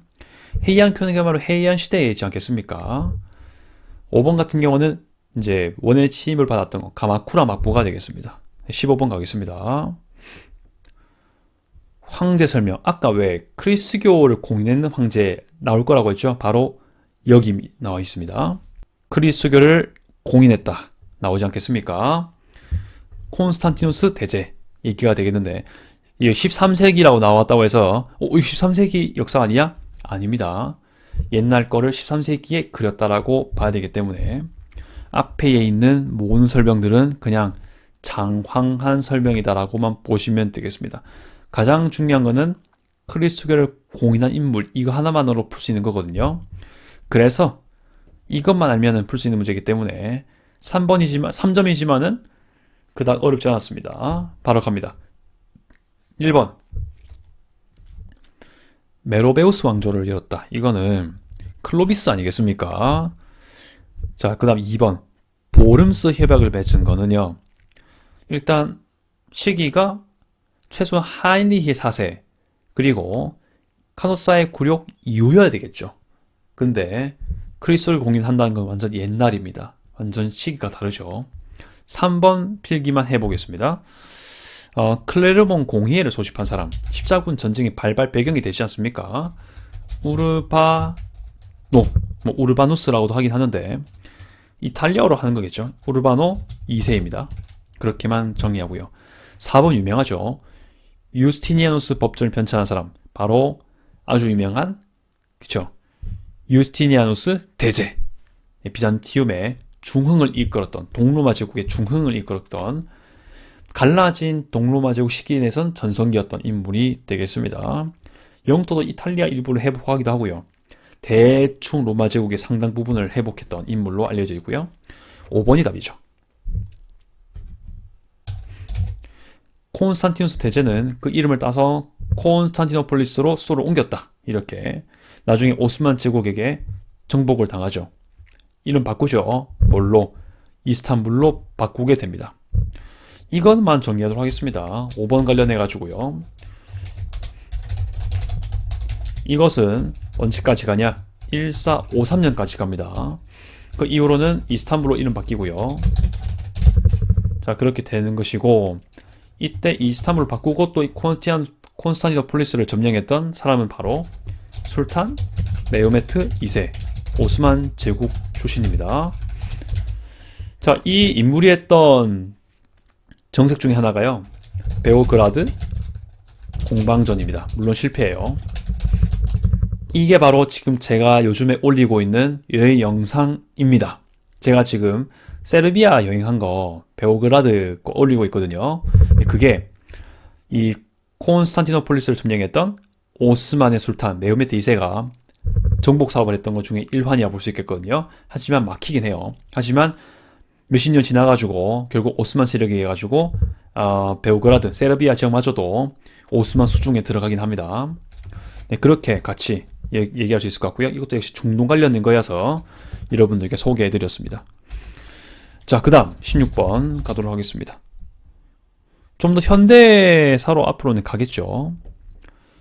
헤이안 쿄네가마루 헤이안 시대에 있지 않겠습니까? 5번 같은 경우는 이제 원의 침입을 받았던 거, 가마쿠라 막부가 되겠습니다. 15번 가겠습니다. 황제 설명. 아까 왜 크리스교를 공인했는 황제 나올 거라고 했죠? 바로 여기 나와 있습니다. 크리스교를 공인했다. 나오지 않겠습니까? 콘스탄티누스 대제 얘기가 되겠는데, 이게 13세기라고 나왔다고 해서 13세기 역사 아니야? 아닙니다. 옛날 거를 13세기에 그렸다라고 봐야 되기 때문에 앞에 있는 모든 설명들은 그냥 장황한 설명이다라고만 보시면 되겠습니다. 가장 중요한 거는 크리스토교를 공인한 인물 이거 하나만으로 풀 수 있는 거거든요. 그래서 이것만 알면 풀 수 있는 문제이기 때문에 3점이지만은 그닥 어렵지 않았습니다. 바로 갑니다. 1번 메로베우스 왕조를 열었다. 이거는 클로비스 아니겠습니까? 자, 그 다음 2번 보름스 협약을 맺은 거는요. 일단 시기가 최소한 하인리히 4세 그리고 카노사의 굴욕 이후여야 되겠죠. 근데 크리스토를 공인한다는 건 완전 옛날입니다. 완전 시기가 다르죠. 3번 필기만 해보겠습니다. 클레르몬 공회를 소집한 사람, 십자군 전쟁의 발발 배경이 되지 않습니까? 우르바누스라고도 하긴 하는데 이탈리아어로 하는 거겠죠. 우르바노 2세입니다. 그렇게만 정리하고요. 4번 유명하죠. 유스티니아누스 법전을 편찬한 사람, 바로 아주 유명한 그쵸? 유스티니아누스 대제. 비잔티움의 중흥을 이끌었던, 동로마 제국의 중흥을 이끌었던 갈라진 동로마 제국 시기에 내선 전성기였던 인물이 되겠습니다. 영토도 이탈리아 일부를 회복하기도 하고요. 대충 로마 제국의 상당 부분을 회복했던 인물로 알려져 있고요. 5번이 답이죠. 콘스탄티누스 대제는 그 이름을 따서 콘스탄티노폴리스로 수도를 옮겼다. 이렇게 나중에 오스만 제국에게 정복을 당하죠. 이름 바꾸죠. 뭘로? 이스탄불로 바꾸게 됩니다. 이것만 정리하도록 하겠습니다. 5번 관련해 가지고요. 이것은 언제까지 가냐? 1453년까지 갑니다. 그 이후로는 이스탄불로 이름 바뀌고요. 자, 그렇게 되는 것이고, 이때 이스탄불을 바꾸고 또 콘스탄티노폴리스를 점령했던 사람은 바로 술탄 메호메트 2세, 오스만 제국 출신입니다. 자, 이 인물이 했던 정책 중에 하나가요, 베오그라드 공방전입니다. 물론 실패해요. 이게 바로 지금 제가 요즘에 올리고 있는 여행 영상입니다. 제가 지금 세르비아 여행한 거 베오그라드 거 올리고 있거든요. 그게 이 콘스탄티노폴리스를 점령했던 오스만의 술탄 메호메트 2세가 정복 사업을 했던 것 중에 일환이라 볼 수 있겠거든요. 하지만 막히긴 해요. 하지만 몇십 년 지나가지고 결국 오스만 세력이 해가지고 베오그라드 세르비아 지역마저도 오스만 수중에 들어가긴 합니다. 네, 그렇게 같이 얘기할 수 있을 것 같고요. 이것도 역시 중동 관련된 거여서 여러분들께 소개해드렸습니다. 자, 그 다음 16번 가도록 하겠습니다. 좀 더 현대사로 앞으로는 가겠죠.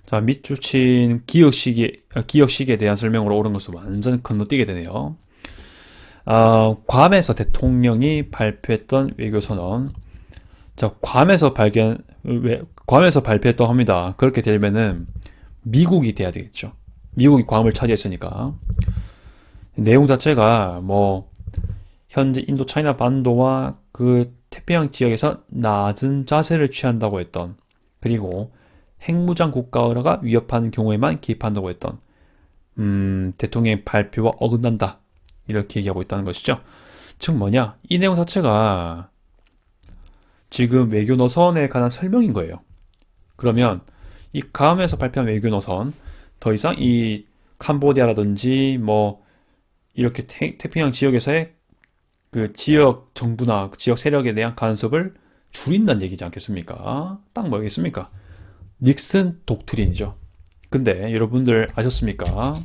자, 밑줄친 기억시기에 대한 설명으로 옳은 것을 완전 건너뛰게 되네요. 괌에서 대통령이 발표했던 외교선언. 자, 괌에서 발표했다고 합니다. 그렇게 되면은 미국이 돼야 되겠죠. 미국이 괌을 차지했으니까. 내용 자체가 뭐 현재 인도차이나 반도와 그 태평양 지역에서 낮은 자세를 취한다고 했던, 그리고 핵무장 국가가 위협하는 경우에만 개입한다고 했던 대통령의 발표와 어긋난다. 이렇게 얘기하고 있다는 것이죠. 즉 뭐냐? 이 내용 자체가 지금 외교 노선에 관한 설명인 거예요. 그러면 이 괌에서 발표한 외교 노선, 더 이상 이 캄보디아라든지 뭐 이렇게 태평양 지역에서의 그 지역 정부나 지역 세력에 대한 간섭을 줄인다는 얘기지 않겠습니까? 딱 뭐겠습니까? 닉슨 독트린이죠. 근데 여러분들 아셨습니까?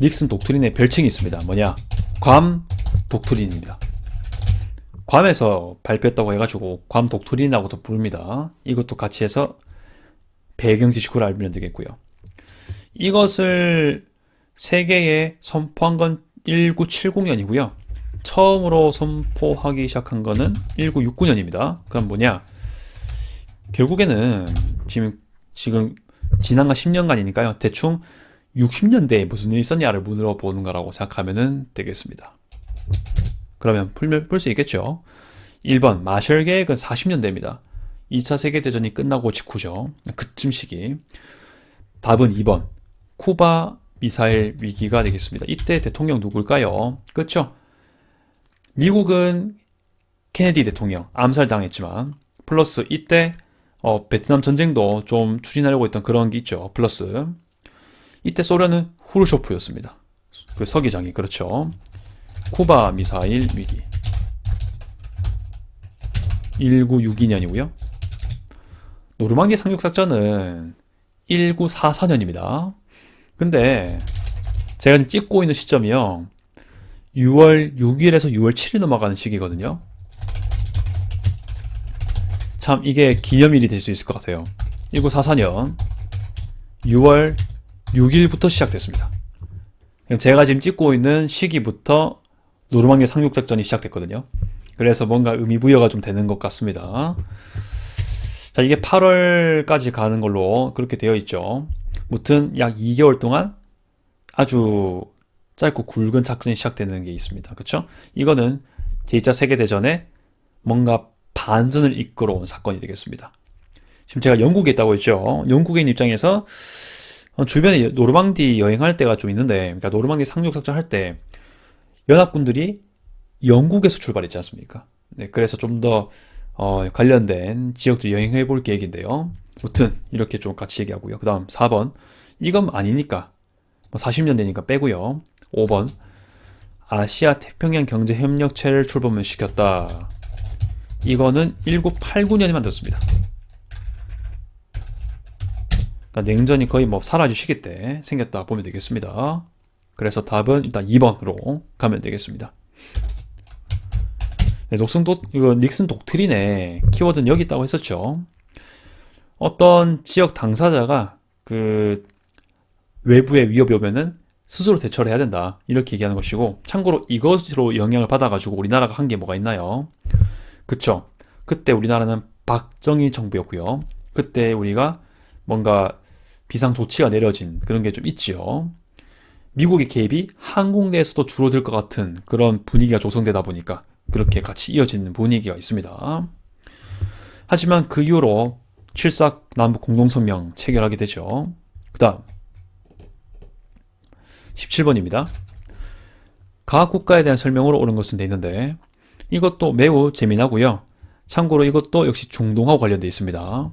닉슨 독트린의 별칭이 있습니다. 뭐냐? 괌 독트린입니다. 괌에서 발표했다고 해가지고 괌 독트린이라고도 부릅니다. 이것도 같이 해서 배경 지식으로 알면 되겠고요. 이것을 세계에 선포한 건 1970년이고요. 처음으로 선포하기 시작한 거는 1969년입니다. 그럼 뭐냐? 결국에는 지금 지난한 10년간이니까요. 대충 60년대에 무슨 일이 있었냐를 물어보는 거라고 생각하면 되겠습니다. 그러면 풀 수 있겠죠. 1번 마셜 계획은 40년대입니다. 2차 세계대전이 끝나고 직후죠. 그쯤 시기. 답은 2번 쿠바 미사일 위기가 되겠습니다. 이때 대통령 누굴까요? 그렇죠? 미국은 케네디 대통령 암살당했지만, 플러스 이때 베트남 전쟁도 좀 추진하려고 했던 그런 게 있죠. 플러스 이때 소련은 후르쇼프였습니다. 그 서기장이. 그렇죠. 쿠바 미사일 위기 1962년이고요. 노르망디 상륙작전은 1944년입니다. 근데 제가 찍고 있는 시점이요, 6월 6일에서 6월 7일 넘어가는 시기거든요. 참 이게 기념일이 될 수 있을 것 같아요. 1944년 6월 6일부터 시작됐습니다. 제가 지금 찍고 있는 시기부터 노르망디 상륙작전이 시작됐거든요. 그래서 뭔가 의미부여가 좀 되는 것 같습니다. 자, 이게 8월까지 가는 걸로 그렇게 되어 있죠. 무튼 약 2개월 동안 아주 짧고 굵은 작전이 시작되는 게 있습니다. 그렇죠? 이거는 제2차 세계대전에 뭔가 반전을 이끌어 온 사건이 되겠습니다. 지금 제가 영국에 있다고 했죠. 영국인 입장에서 주변에 노르망디 여행할 때가 좀 있는데, 그러니까 노르망디 상륙작전 할 때 연합군들이 영국에서 출발했지 않습니까? 네, 그래서 좀 더 관련된 지역들 여행해 볼 계획인데요. 무튼 이렇게 좀 같이 얘기하고요. 그 다음 4번 이건 아니니까 40년 되니까 빼고요. 5번 아시아 태평양 경제협력체를 출범시켰다. 이거는 1989년에 만들었습니다. 그러니까 냉전이 거의 뭐 사라질 시기 때 생겼다 보면 되겠습니다. 그래서 답은 일단 2번으로 가면 되겠습니다. 네, 이거 닉슨 독트린에 키워드는 여기 있다고 했었죠. 어떤 지역 당사자가 그 외부의 위협이 오면은 스스로 대처를 해야 된다. 이렇게 얘기하는 것이고, 참고로 이것으로 영향을 받아가지고 우리나라가 한 게 뭐가 있나요? 그쵸. 그때 우리나라는 박정희 정부였고요. 그때 우리가 뭔가 비상 조치가 내려진 그런 게 좀 있지요. 미국의 개입이 한국 내에서도 줄어들 것 같은 그런 분위기가 조성되다 보니까 그렇게 같이 이어지는 분위기가 있습니다. 하지만 그 이후로 7.4 남북 공동성명 체결하게 되죠. 그 다음 17번입니다. 각 국가에 대한 설명으로 옳은 것은 돼 있는데 이것도 매우 재미나고요. 참고로 이것도 역시 중동하고 관련돼 있습니다.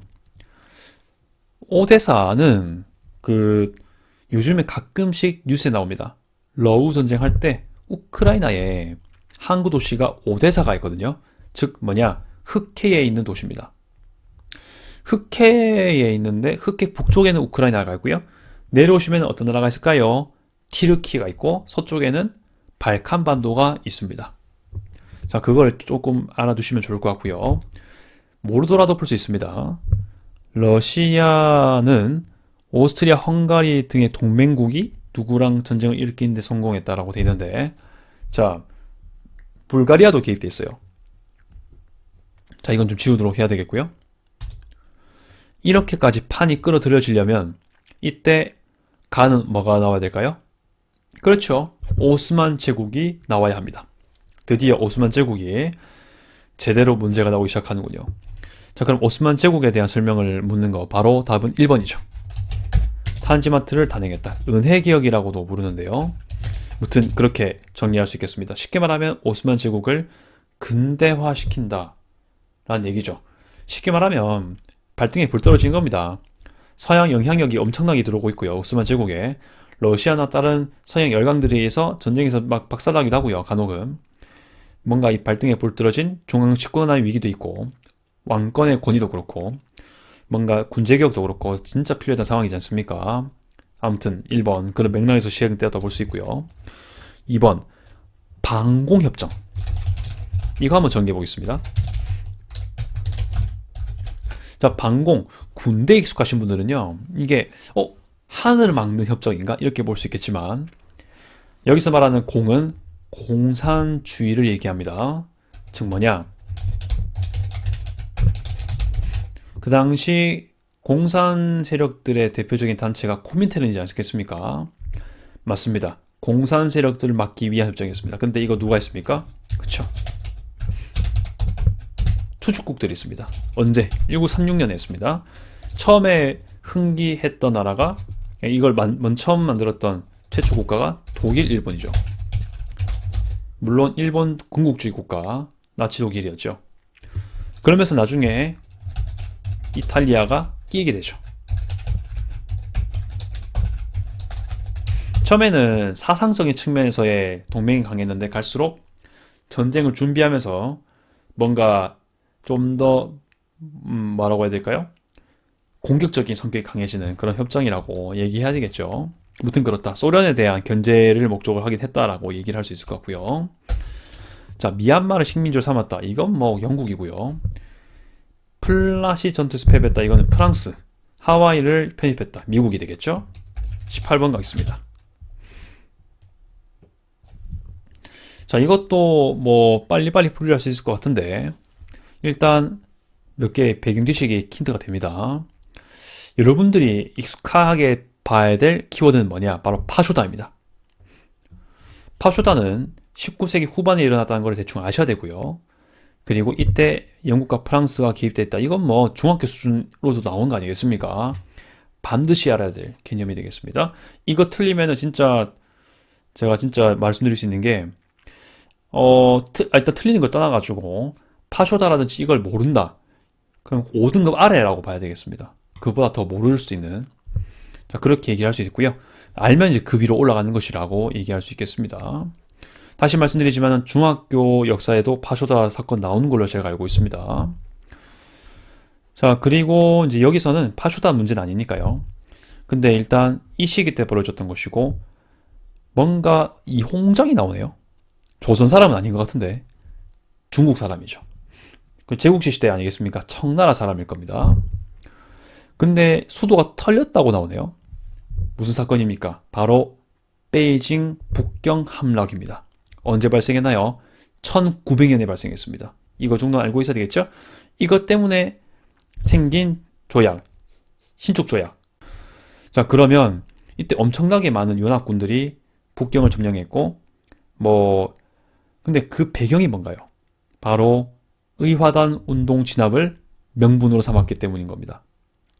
오데사는 요즘에 가끔씩 뉴스에 나옵니다. 러우 전쟁할 때 우크라이나에 항구 도시가 오데사가 있거든요. 즉 뭐냐, 흑해에 있는 도시입니다. 흑해에 있는데 흑해 북쪽에는 우크라이나가 있고요. 내려오시면 어떤 나라가 있을까요? 티르키가 있고 서쪽에는 발칸반도가 있습니다. 자, 그걸 조금 알아두시면 좋을 것 같고요. 모르더라도 볼 수 있습니다. 러시아는 오스트리아, 헝가리 등의 동맹국이 누구랑 전쟁을 일으키는 데 성공했다라고 되어 있는데, 자, 불가리아도 개입돼 있어요. 자, 이건 좀 지우도록 해야 되겠고요. 이렇게까지 판이 끌어들여지려면 이때 가는 뭐가 나와야 될까요? 그렇죠. 오스만 제국이 나와야 합니다. 드디어 오스만 제국이 제대로 문제가 나오기 시작하는군요. 자, 그럼 오스만 제국에 대한 설명을 묻는 거 바로 답은 1번이죠. 탄지마트를 단행했다. 은혜개혁이라고도 부르는데요. 무튼 그렇게 정리할 수 있겠습니다. 쉽게 말하면 오스만 제국을 근대화시킨다 라는 얘기죠. 쉽게 말하면 발등에 불 떨어진 겁니다. 서양 영향력이 엄청나게 들어오고 있고요. 오스만 제국에 러시아나 다른 서양 열강들에 의해서 전쟁에서 막 박살나기도 하고요. 간혹은 뭔가 이 발등에 불 떨어진 중앙 집권의 위기도 있고 왕권의 권위도 그렇고 뭔가 군제개혁도 그렇고 진짜 필요했던 상황이지 않습니까? 아무튼 1번 그런 맥락에서 시행되었다고 볼 수 있고요. 2번 방공협정, 이거 한번 정리해 보겠습니다. 자, 방공, 군대에 익숙하신 분들은요, 이게 하늘을 막는 협정인가? 이렇게 볼 수 있겠지만 여기서 말하는 공은 공산주의를 얘기합니다. 즉 뭐냐, 그 당시 공산 세력들의 대표적인 단체가 코민테른이지 않겠습니까? 맞습니다. 공산 세력들을 막기 위한 협정이었습니다. 근데 이거 누가 했습니까? 그쵸, 투축국들이 있습니다. 언제? 1936년에 했습니다. 처음에 흥기했던 나라가, 이걸 처음 만들었던 최초 국가가 독일, 일본이죠. 물론 일본 군국주의 국가 나치 독일이었죠. 그러면서 나중에 이탈리아가 끼게 되죠. 처음에는 사상적인 측면에서의 동맹이 강했는데 갈수록 전쟁을 준비하면서 뭔가 좀 더 뭐라고 해야 될까요? 공격적인 성격이 강해지는 그런 협정이라고 얘기해야 되겠죠. 무튼 그렇다. 소련에 대한 견제를 목적으로 하긴 했다라고 얘기를 할 수 있을 것 같고요. 자, 미얀마를 식민지로 삼았다. 이건 뭐 영국이고요. 플라시 전투에서 패배했다. 이거는 프랑스. 하와이를 편입했다. 미국이 되겠죠. 18번 가겠습니다. 자, 이것도 뭐 빨리빨리 풀이할 수 있을 것 같은데 일단 몇 개의 배경 지식이 힌트가 됩니다. 여러분들이 익숙하게 봐야 될 키워드는 뭐냐? 바로 파쇼다입니다. 파쇼다는 19세기 후반에 일어났다는 걸 대충 아셔야 되고요. 그리고 이때 영국과 프랑스가 개입됐다. 이건 뭐 중학교 수준으로도 나온 거 아니겠습니까? 반드시 알아야 될 개념이 되겠습니다. 이거 틀리면은 진짜 제가 진짜 말씀드릴 수 있는 게 일단 틀리는 걸 떠나가지고 파쇼다라든지 이걸 모른다. 그럼 5등급 아래라고 봐야 되겠습니다. 그보다 더 모를 수 있는. 자, 그렇게 얘기할 수 있고요. 알면 이제 그 위로 올라가는 것이라고 얘기할 수 있겠습니다. 다시 말씀드리지만 중학교 역사에도 파쇼다 사건 나오는 걸로 제가 알고 있습니다. 자, 그리고 이제 여기서는 파쇼다 문제는 아니니까요. 근데 일단 이 시기 때 벌어졌던 것이고 뭔가 이 홍장이 나오네요. 조선 사람은 아닌 것 같은데 중국 사람이죠. 그 제국시 시대 아니겠습니까? 청나라 사람일 겁니다. 근데 수도가 털렸다고 나오네요. 무슨 사건입니까? 바로 베이징 북경 함락입니다. 언제 발생했나요? 1900년에 발생했습니다. 이거 정도 알고 있어야 되겠죠? 이것 때문에 생긴 조약, 신축조약. 자, 그러면 이때 엄청나게 많은 연합군들이 북경을 점령했고 근데 그 배경이 뭔가요? 바로 의화단 운동 진압을 명분으로 삼았기 때문인 겁니다.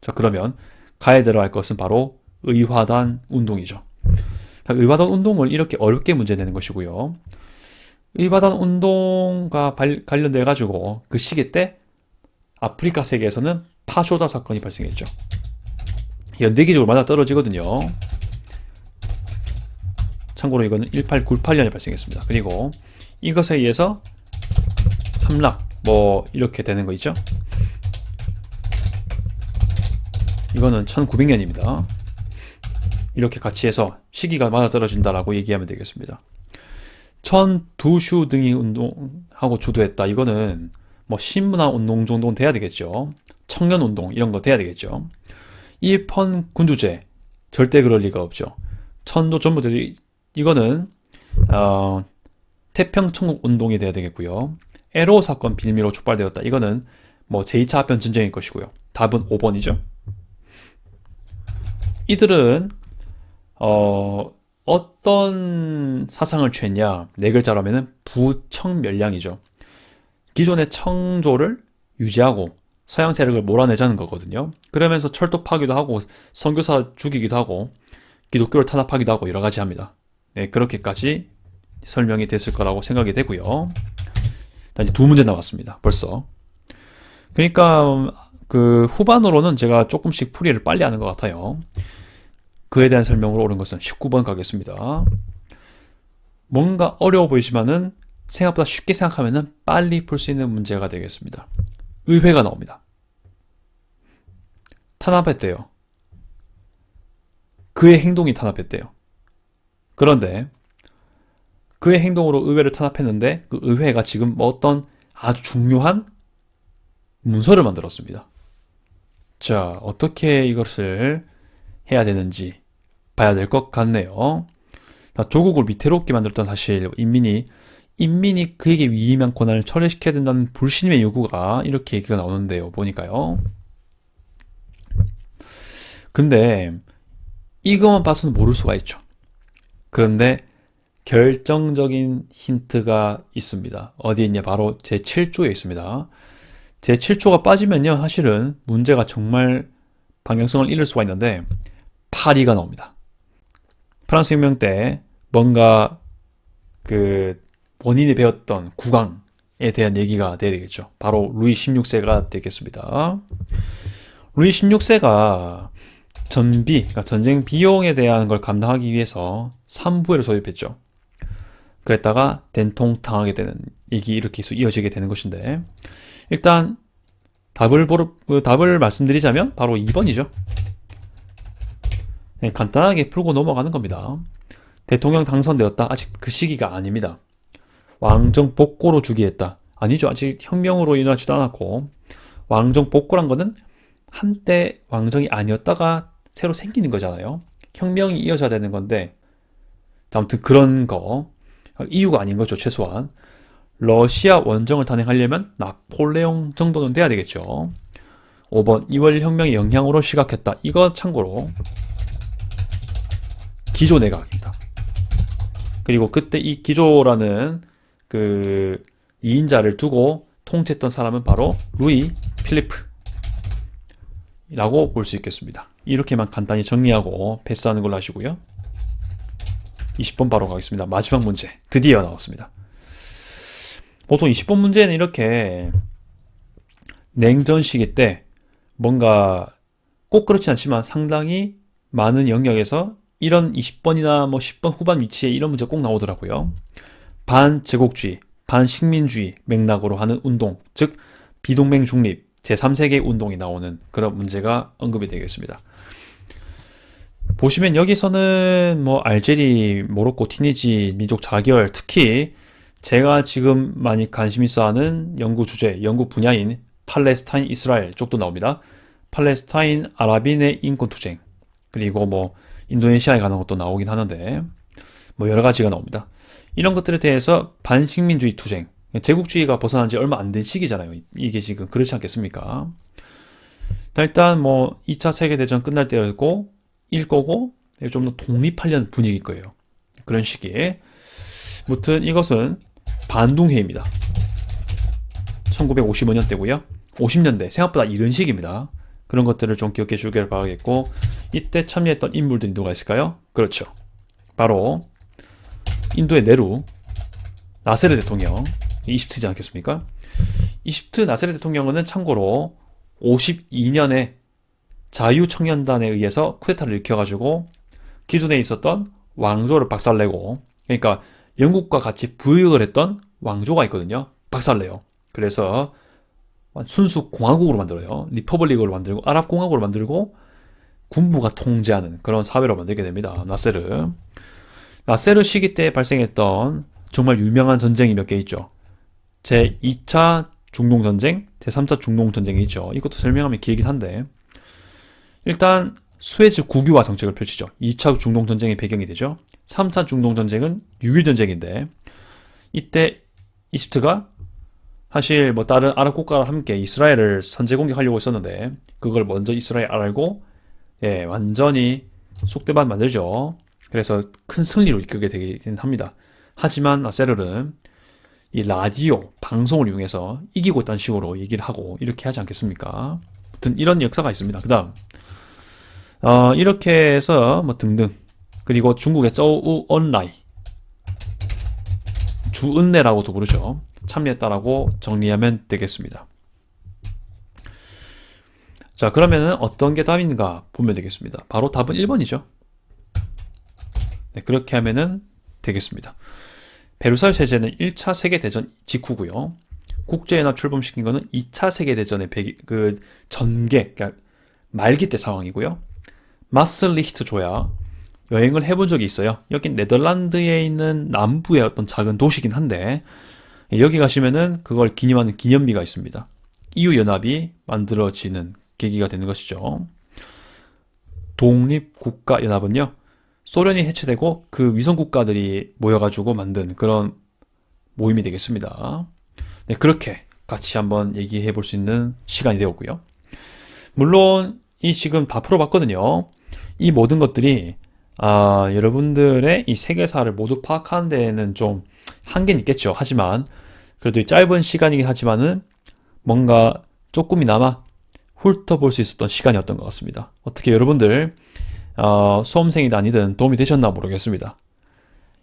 자, 그러면 가야 들어갈 것은 바로 의화단 운동이죠. 자, 의화단 운동을 이렇게 어렵게 문제내는 것이고요. 의화단 운동과 관련돼 가지고 그 시기 때 아프리카 세계에서는 파쇼다 사건이 발생했죠. 연대기적으로 맞아 떨어지거든요. 참고로 이거는 1898년에 발생했습니다. 그리고 이것에 의해서 함락 이렇게 되는 거 있죠. 이거는 1900년입니다. 이렇게 같이 해서 시기가 맞아떨어진다라고 얘기하면 되겠습니다. 천두슈 등이 운동하고 주도했다. 이거는 신문화 운동 정도는 돼야 되겠죠. 청년 운동 이런 거 돼야 되겠죠. 일펀 군주제 절대 그럴 리가 없죠. 천도 전부들이 이거는 태평천국 운동이 돼야 되겠고요. 에로 사건 빌미로 촉발되었다. 이거는 제2차 아편 전쟁일 것이고요. 답은 5번이죠. 이들은 어떤 사상을 취했냐? 네 글자로 하면은 부청멸량이죠. 기존의 청조를 유지하고 서양 세력을 몰아내자는 거거든요. 그러면서 철도 파기도 하고 선교사 죽이기도 하고 기독교를 탄압하기도 하고 여러 가지 합니다. 네, 그렇게까지 설명이 됐을 거라고 생각이 되고요. 이제 두 문제 나왔습니다. 벌써. 그러니까 그 후반으로는 제가 조금씩 풀이를 빨리 하는 것 같아요. 그에 대한 설명으로 옳은 것은 19번 가겠습니다. 뭔가 어려워 보이지만은 생각보다 쉽게 생각하면은 빨리 풀 수 있는 문제가 되겠습니다. 의회가 나옵니다. 탄압했대요. 그의 행동이 탄압했대요. 그런데 그의 행동으로 의회를 탄압했는데 그 의회가 지금 어떤 아주 중요한 문서를 만들었습니다. 자, 어떻게 이것을 해야 되는지 봐야 될 것 같네요. 조국을 위태롭게 만들었던 사실 인민이 그에게 위임한 권한을 철회시켜야 된다는 불신임의 요구가 이렇게 얘기가 나오는데요. 보니까요. 근데 이것만 봐서는 모를 수가 있죠. 그런데 결정적인 힌트가 있습니다. 어디 있냐? 바로 제7조에 있습니다. 제7조가 빠지면요. 사실은 문제가 정말 방향성을 잃을 수가 있는데 파리가 나옵니다. 프랑스 혁명 때 뭔가 그 원인이 배웠던 국왕에 대한 얘기가 돼야 되겠죠. 바로 루이 16세가 되겠습니다. 루이 16세가 그러니까 전쟁 비용에 대한 걸 감당하기 위해서 삼부회를 소집했죠. 그랬다가 된통당하게 되는 얘기 이렇게 이어지게 되는 것인데 일단 답을 말씀드리자면 바로 2번이죠. 네, 간단하게 풀고 넘어가는 겁니다. 대통령 당선되었다. 아직 그 시기가 아닙니다. 왕정 복고로 즉위했다. 아니죠. 아직 혁명으로 일어나지도 않았고 왕정 복고란 거는 한때 왕정이 아니었다가 새로 생기는 거잖아요. 혁명이 이어져야 되는 건데 아무튼 그런 거 이유가 아닌 거죠. 최소한 러시아 원정을 단행하려면 나폴레옹 정도는 돼야 되겠죠. 5번 2월 혁명의 영향으로 시각했다. 이거 참고로 기조 내각입니다. 그리고 그때 이 기조라는 그 2인자를 두고 통치했던 사람은 바로 루이 필리프라고 볼 수 있겠습니다. 이렇게만 간단히 정리하고 패스하는 걸로 하시고요. 20번 바로 가겠습니다. 마지막 문제 드디어 나왔습니다. 보통 20번 문제는 이렇게 냉전 시기 때 뭔가 꼭 그렇진 않지만 상당히 많은 영역에서 이런 20번이나 뭐 10번 후반 위치에 이런 문제 꼭 나오더라고요. 반제국주의, 반식민주의 맥락으로 하는 운동, 즉 비동맹 중립, 제3세계 운동이 나오는 그런 문제가 언급이 되겠습니다. 보시면 여기서는 뭐 알제리, 모로코, 튀니지, 민족 자결, 특히 제가 지금 많이 관심 있어 하는 연구 주제, 연구 분야인 팔레스타인, 이스라엘 쪽도 나옵니다. 팔레스타인 아랍인의 인권 투쟁, 그리고 뭐 인도네시아에 관한 것도 나오긴 하는데 뭐 여러 가지가 나옵니다. 이런 것들에 대해서 반식민주의 투쟁, 제국주의가 벗어난 지 얼마 안 된 시기잖아요. 이게 지금 그렇지 않겠습니까? 일단 뭐 2차 세계대전 끝날 때였고 일 거고 좀 더 독립하려는 분위기일 거예요. 그런 시기에 무튼 이것은 반둥회의입니다. 1955년 때고요. 50년대 생각보다 이른 시기입니다. 그런 것들을 좀 기억해 주길 바라겠고, 이때 참여했던 인물들이 누가 있을까요? 그렇죠. 바로 인도의 네루, 나세르 대통령, 이집트지 않겠습니까? 이집트 나세르 대통령은 참고로 52년에 자유청년단에 의해서 쿠데타를 일으켜가지고 기존에 있었던 왕조를 박살내고, 그러니까 영국과 같이 부역을 했던 왕조가 있거든요. 박살내요. 그래서 순수 공화국으로 만들어요. 리퍼블릭으로 만들고 아랍공화국으로 만들고 군부가 통제하는 그런 사회로 만들게 됩니다. 나세르 시기 때 발생했던 정말 유명한 전쟁이 몇 개 있죠. 제2차 중동전쟁, 제3차 중동전쟁이 있죠. 이것도 설명하면 길긴 한데 일단 수에즈 국유화 정책을 펼치죠. 2차 중동전쟁의 배경이 되죠. 3차 중동전쟁은 6.1전쟁인데 이때 이집트가 사실 뭐 다른 아랍 국가와 함께 이스라엘을 선제 공격하려고 했었는데 그걸 먼저 이스라엘 알고 완전히 쑥대밭 만들죠. 그래서 큰 승리로 이끌게 되긴 합니다. 하지만 나세르는 이 라디오, 방송을 이용해서 이기고 있다는 식으로 얘기를 하고 이렇게 하지 않겠습니까? 아무튼 이런 역사가 있습니다. 그 다음 이렇게 해서 뭐 등등, 그리고 중국의 쪼우언라이, 주은내라고도 부르죠. 참여했다라고 정리하면 되겠습니다. 자, 그러면은 어떤 게 답인가 보면 되겠습니다. 바로 답은 1번이죠. 네, 그렇게 하면은 되겠습니다. 베르사유 체제는 1차 세계대전 직후고요. 국제연합 출범시킨 거는 2차 세계대전의 전개, 그러니까 말기 때 상황이고요. 마스리히트 조약 여행을 해본 적이 있어요. 여긴 네덜란드에 있는 남부의 어떤 작은 도시긴 한데 여기 가시면은 그걸 기념하는 기념비가 있습니다. EU-연합이 만들어지는 계기가 되는 것이죠. 독립국가연합은요, 소련이 해체되고 그 위성국가들이 모여가지고 만든 그런 모임이 되겠습니다. 네, 그렇게 같이 한번 얘기해 볼 수 있는 시간이 되었고요. 물론 이 지금 다 풀어봤거든요. 이 모든 것들이 여러분들의 이 세계사를 모두 파악하는 데에는 좀 한계는 있겠죠. 하지만 그래도 짧은 시간이긴 하지만은 뭔가 조금이나마 훑어볼 수 있었던 시간이었던 것 같습니다. 어떻게 여러분들 수험생이든 아니든 도움이 되셨나 모르겠습니다.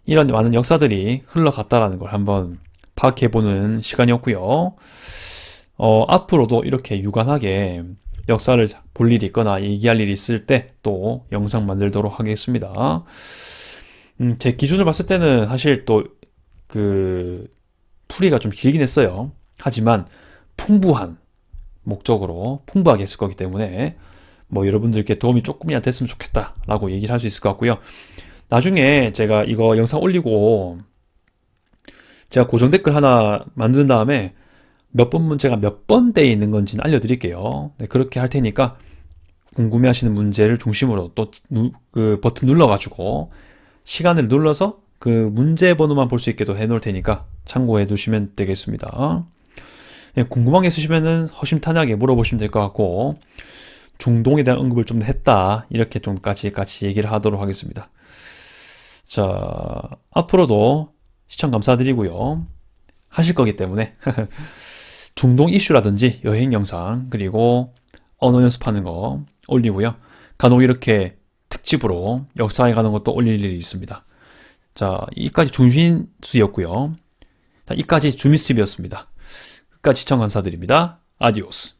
이런 많은 역사들이 흘러갔다라는 걸 한번 파악해보는 시간이었고요. 앞으로도 이렇게 유관하게 역사를 볼 일이 있거나 얘기할 일이 있을 때 또 영상 만들도록 하겠습니다. 제 기준을 봤을 때는 사실 또 풀이가 좀 길긴 했어요. 하지만 풍부한 목적으로 풍부하게 했을 거기 때문에 뭐 여러분들께 도움이 조금이나 됐으면 좋겠다라고 얘기를 할 수 있을 것 같고요. 나중에 제가 이거 영상 올리고 제가 고정 댓글 하나 만든 다음에 몇 번 문제가 몇 번대에 있는 건지는 알려드릴게요. 네, 그렇게 할 테니까 궁금해하시는 문제를 중심으로 또 그 버튼 눌러가지고 시간을 눌러서 그 문제 번호만 볼 수 있게도 해놓을 테니까 참고해 두시면 되겠습니다. 네, 궁금한 게 있으시면은 허심탄회하게 물어보시면 될 것 같고 중동에 대한 언급을 좀 했다 이렇게 좀 같이 얘기를 하도록 하겠습니다. 자, 앞으로도 시청 감사드리고요. 하실 거기 때문에 중동 이슈라든지 여행 영상 그리고 언어 연습하는 거 올리고요. 간혹 이렇게 특집으로 역사에 관한 것도 올릴 일이 있습니다. 자, 이까지 중신수였고요. 자, 이까지 주미스TV였습니다. 끝까지 시청 감사드립니다. 아디오스.